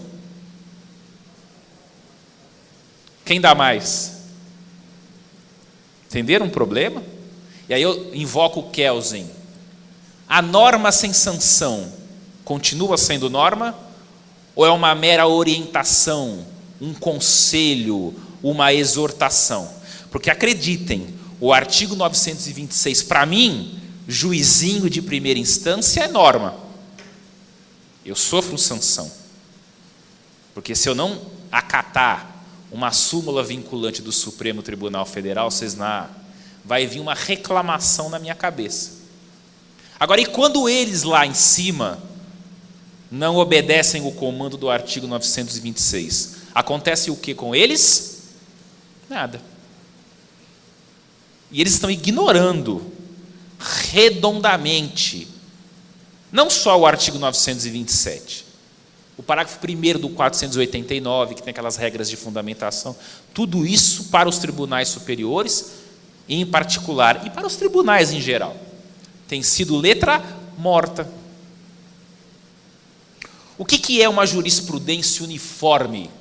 Quem dá mais? Entenderam o problema? E aí eu invoco o Kelsen. A norma sem sanção continua sendo norma? Ou é uma mera orientação, um conselho, uma exortação? Porque acreditem, o artigo 926, para mim, juizinho de primeira instância é norma. Eu sofro sanção. Porque se eu não acatar uma súmula vinculante do Supremo Tribunal Federal, vai vir uma reclamação na minha cabeça. Agora, e quando eles lá em cima não obedecem o comando do artigo 926? Acontece o que com eles? Nada. E eles estão ignorando redondamente não só o artigo 927, o parágrafo 1º do 489, que tem aquelas regras de fundamentação, tudo isso para os tribunais superiores, em particular, e para os tribunais em geral, tem sido letra morta. O que é uma jurisprudência uniforme?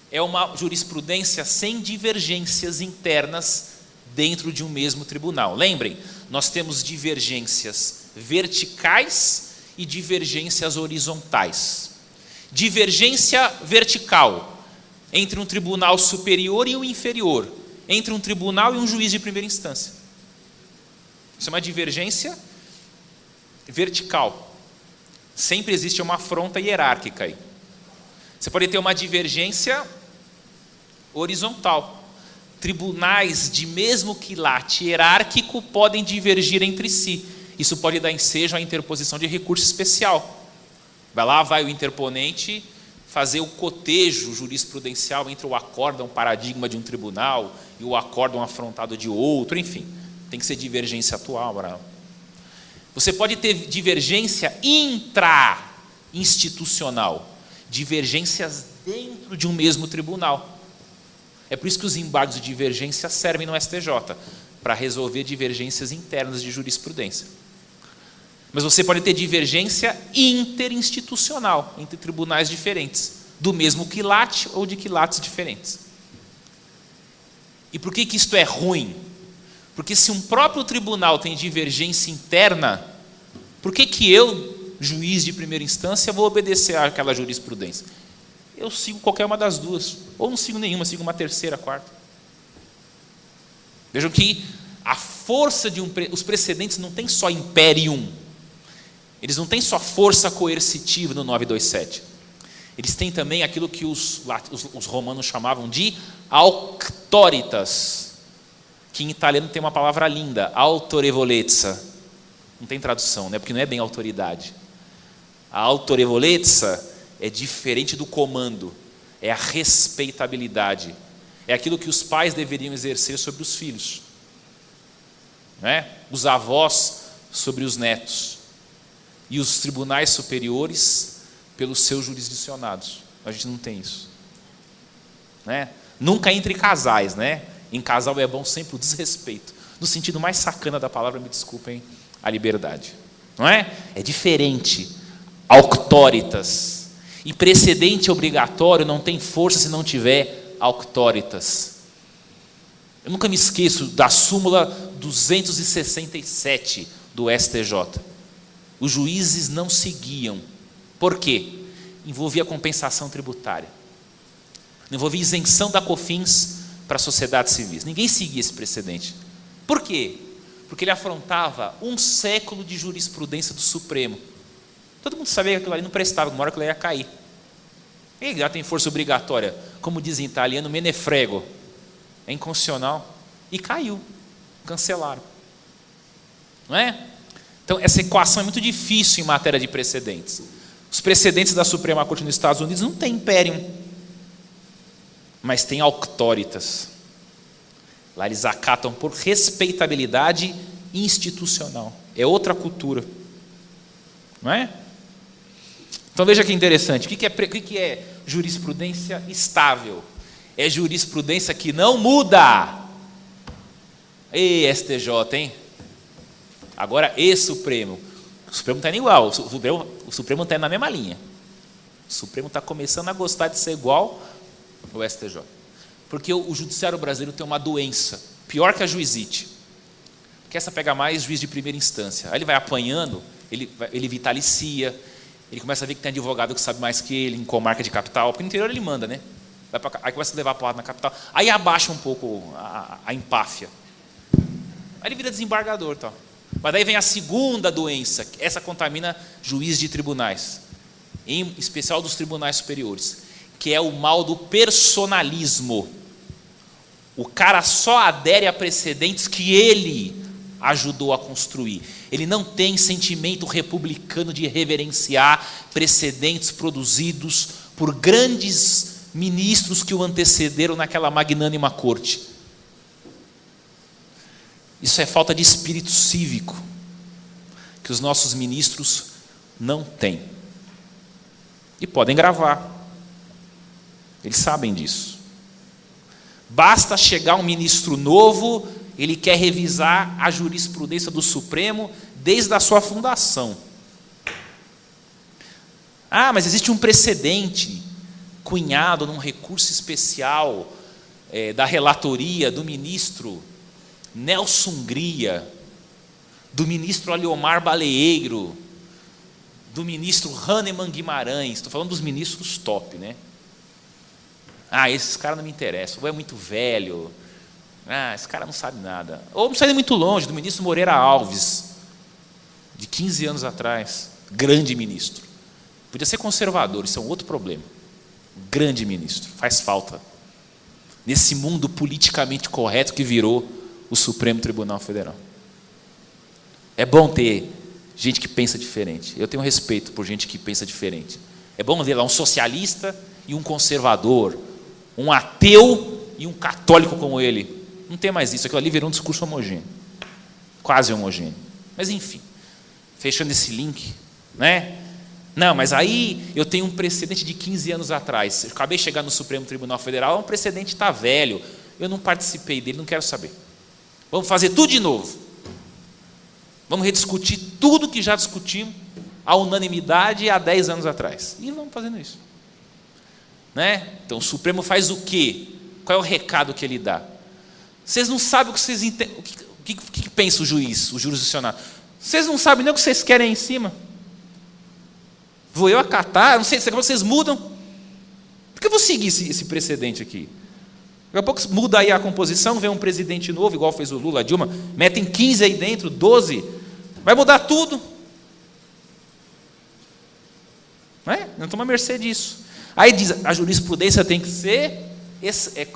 É uma jurisprudência sem divergências internas dentro de um mesmo tribunal. Lembrem, nós temos divergências verticais e divergências horizontais. Divergência vertical entre um tribunal superior e um inferior, entre um tribunal e um juiz de primeira instância. Isso é uma divergência vertical. Sempre existe uma afronta hierárquica aí. Você pode ter uma divergência horizontal. Tribunais de mesmo quilate hierárquico podem divergir entre si. Isso pode dar ensejo à interposição de recurso especial. Vai o interponente fazer o cotejo jurisprudencial entre o acórdão paradigma de um tribunal e o acórdão afrontado de outro, enfim. Tem que ser divergência atual. Você pode ter divergência intra-institucional, divergências dentro de um mesmo tribunal. É por isso que os embargos de divergência servem no STJ, para resolver divergências internas de jurisprudência. Mas você pode ter divergência interinstitucional, entre tribunais diferentes, do mesmo quilate ou de quilates diferentes. E por que isto é ruim? Porque se um próprio tribunal tem divergência interna, por que eu, juiz de primeira instância, vou obedecer àquela jurisprudência? Eu sigo qualquer uma das duas, ou não sigo nenhuma, sigo uma terceira, quarta. Vejam que a força de os precedentes não tem só imperium, eles não têm só força coercitiva no 927, eles têm também aquilo que os romanos chamavam de auctoritas, que em italiano tem uma palavra linda, autorevolezza. Não tem tradução, né? Porque não é bem autoridade. A autorevolezza é diferente do comando, é a respeitabilidade, É aquilo que os pais deveriam exercer sobre os filhos, não é? Os avós sobre os netos, e os tribunais superiores pelos seus jurisdicionados. A gente não tem isso, né? Nunca entre casais, né? Em casal é bom sempre o desrespeito, no sentido mais sacana da palavra, me desculpem a liberdade, não é? É diferente, auctoritas, e precedente obrigatório não tem força se não tiver auctoritas. Eu nunca me esqueço da súmula 267 do STJ. Os juízes não seguiam. Por quê? Envolvia compensação tributária, envolvia isenção da COFINS para sociedades civis. Ninguém seguia esse precedente. Por quê? Porque ele afrontava um século de jurisprudência do Supremo. Todo mundo sabia que aquilo ali não prestava, uma hora que ele ia cair. Ele já tem força obrigatória, como diz em italiano, me ne frego. É inconstitucional. E caiu. Cancelaram. Não é? Então, essa equação é muito difícil em matéria de precedentes. Os precedentes da Suprema Corte nos Estados Unidos não tem imperium, mas tem auctoritas. Lá eles acatam por respeitabilidade institucional. É outra cultura. Não é? Então veja que interessante. O que é jurisprudência estável? É jurisprudência que não muda. Ei, STJ, hein? Agora, Supremo. O Supremo está indo igual. O Supremo está indo na mesma linha. O Supremo está começando a gostar de ser igual ao STJ. Porque o judiciário brasileiro tem uma doença, pior que a juizite. Que essa pega mais juiz de primeira instância. Aí ele vai apanhando, ele vitalicia, ele começa a ver que tem advogado que sabe mais que ele em comarca de capital, porque no interior ele manda, né? Aí começa a levar a porrada na capital, aí abaixa um pouco a empáfia. Aí ele vira desembargador, tal. Mas daí vem a segunda doença, essa contamina juiz de tribunais, em especial dos tribunais superiores, que é o mal do personalismo. O cara só adere a precedentes que ele ajudou a construir. Ele não tem sentimento republicano de reverenciar precedentes produzidos por grandes ministros que o antecederam naquela magnânima corte. Isso é falta de espírito cívico, que os nossos ministros não têm. E podem gravar. Eles sabem disso. Basta chegar um ministro novo, ele quer revisar a jurisprudência do Supremo desde a sua fundação. Ah, mas existe um precedente cunhado num recurso especial da relatoria do ministro Nelson Hungria, do ministro Aliomar Baleeiro, do ministro Hahnemann Guimarães. Estou falando dos ministros top, né? Ah, esses caras não me interessam, ou é muito velho, esse cara não sabe nada. Ou não sai muito longe, do ministro Moreira Alves, de 15 anos atrás, grande ministro. Podia ser conservador, isso é um outro problema. Grande ministro, faz falta. Nesse mundo politicamente correto que virou o Supremo Tribunal Federal. É bom ter gente que pensa diferente. Eu tenho respeito por gente que pensa diferente. É bom ver lá um socialista e um conservador, um ateu e um católico como ele. Não tem mais isso, aquilo ali virou um discurso homogêneo. Quase homogêneo. Mas enfim, fechando esse link, né? Não, mas aí eu tenho um precedente de 15 anos atrás. Eu acabei de chegar no Supremo Tribunal Federal, um precedente está velho. Eu não participei dele, não quero saber. Vamos fazer tudo de novo. Vamos rediscutir tudo que já discutimos à unanimidade há 10 anos atrás. E vamos fazendo isso. Né? Então o Supremo faz o quê? Qual é o recado que ele dá? Vocês não sabem o que vocês entendem, o que pensa o juiz, o jurisdicionado. Vocês não sabem nem o que vocês querem aí em cima. Vou eu acatar, não sei se vocês mudam. Por que eu vou seguir esse precedente aqui? Daqui a pouco muda aí a composição, vem um presidente novo, igual fez o Lula, a Dilma, metem 15 aí dentro, 12, vai mudar tudo. Não é? Não estamos à mercê disso. Aí diz, a jurisprudência tem que ser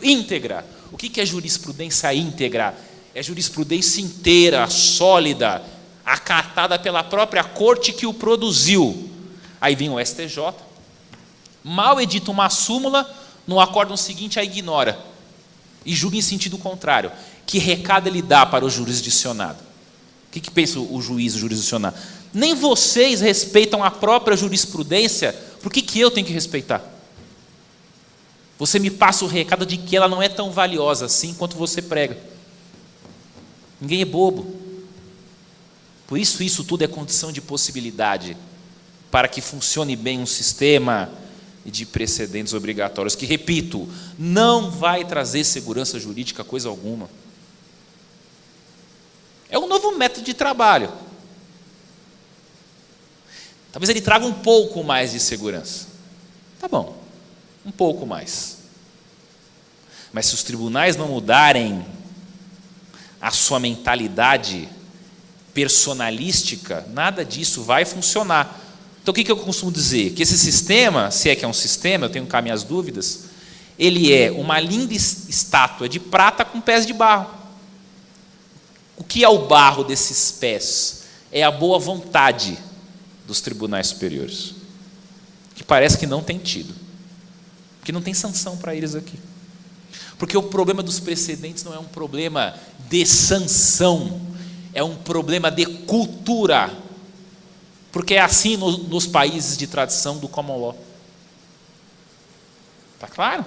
íntegra. O que é jurisprudência íntegra? É jurisprudência inteira, sólida, acatada pela própria corte que o produziu. Aí vem o STJ, mal edita uma súmula, no acórdão seguinte a ignora. e julga em sentido contrário. Que recado ele dá para o jurisdicionado? O que pensa o juiz, o jurisdicionado? Nem vocês respeitam a própria jurisprudência, por que eu tenho que respeitar? Você me passa o recado de que ela não é tão valiosa assim quanto você prega. Ninguém é bobo. Por isso tudo é condição de possibilidade para que funcione bem um sistema de precedentes obrigatórios, que, repito, não vai trazer segurança jurídica coisa alguma. É um novo método de trabalho. Talvez ele traga um pouco mais de segurança. Tá bom, um pouco mais. Mas se os tribunais não mudarem a sua mentalidade personalística, nada disso vai funcionar. Então o que eu costumo dizer? Que esse sistema, se é que é um sistema, eu tenho cá minhas dúvidas, ele é uma linda estátua de prata com pés de barro. O que é o barro desses pés? É a boa vontade dos tribunais superiores, que parece que não tem tido, que não tem sanção para eles aqui. Porque o problema dos precedentes não é um problema de sanção, é um problema de cultura, porque é assim nos países de tradição do common law. Está claro?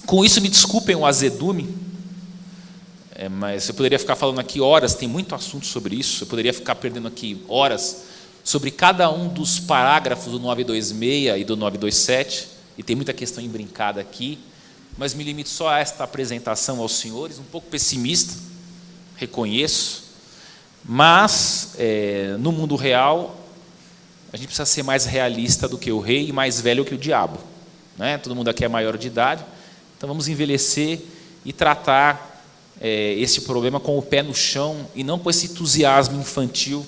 Com isso, me desculpem o azedume, mas eu poderia ficar falando aqui horas, tem muito assunto sobre isso, eu poderia ficar perdendo aqui horas sobre cada um dos parágrafos do 926 e do 927, e tem muita questão embrincada aqui, mas me limito só a esta apresentação aos senhores, um pouco pessimista, reconheço, mas no mundo real a gente precisa ser mais realista do que o rei e mais velho que o diabo, né? Todo mundo aqui é maior de idade, então vamos envelhecer e tratar esse problema com o pé no chão e não com esse entusiasmo infantil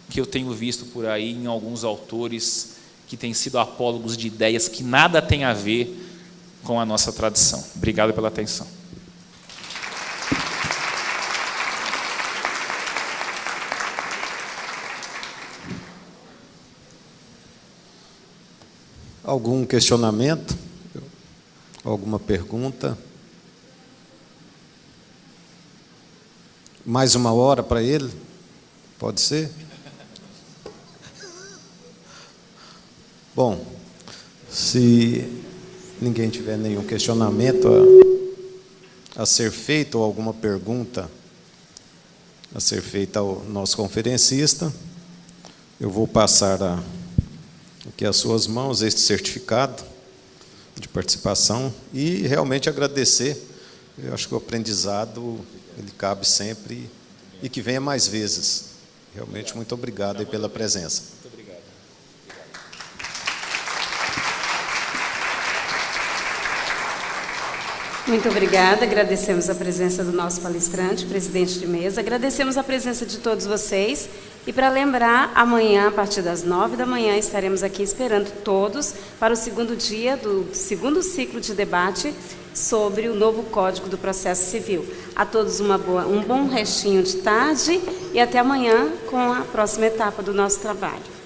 que eu tenho visto por aí em alguns autores que têm sido apólogos de ideias que nada têm a ver com a nossa tradição. Obrigado pela atenção. Algum questionamento? Alguma pergunta? Mais uma hora para ele? Pode ser? Bom, se ninguém tiver nenhum questionamento a ser feito, ou alguma pergunta a ser feita ao nosso conferencista, eu vou passar aqui às suas mãos este certificado de participação e realmente agradecer. Eu acho que o aprendizado ele cabe sempre e que venha mais vezes. Realmente muito obrigado aí pela presença. Muito obrigado. Muito obrigada, agradecemos a presença do nosso palestrante, presidente de mesa, agradecemos a presença de todos vocês e para lembrar, amanhã, a partir das 9 da manhã, estaremos aqui esperando todos para o segundo dia do segundo ciclo de debate sobre o novo Código do Processo Civil. A todos um bom restinho de tarde e até amanhã com a próxima etapa do nosso trabalho.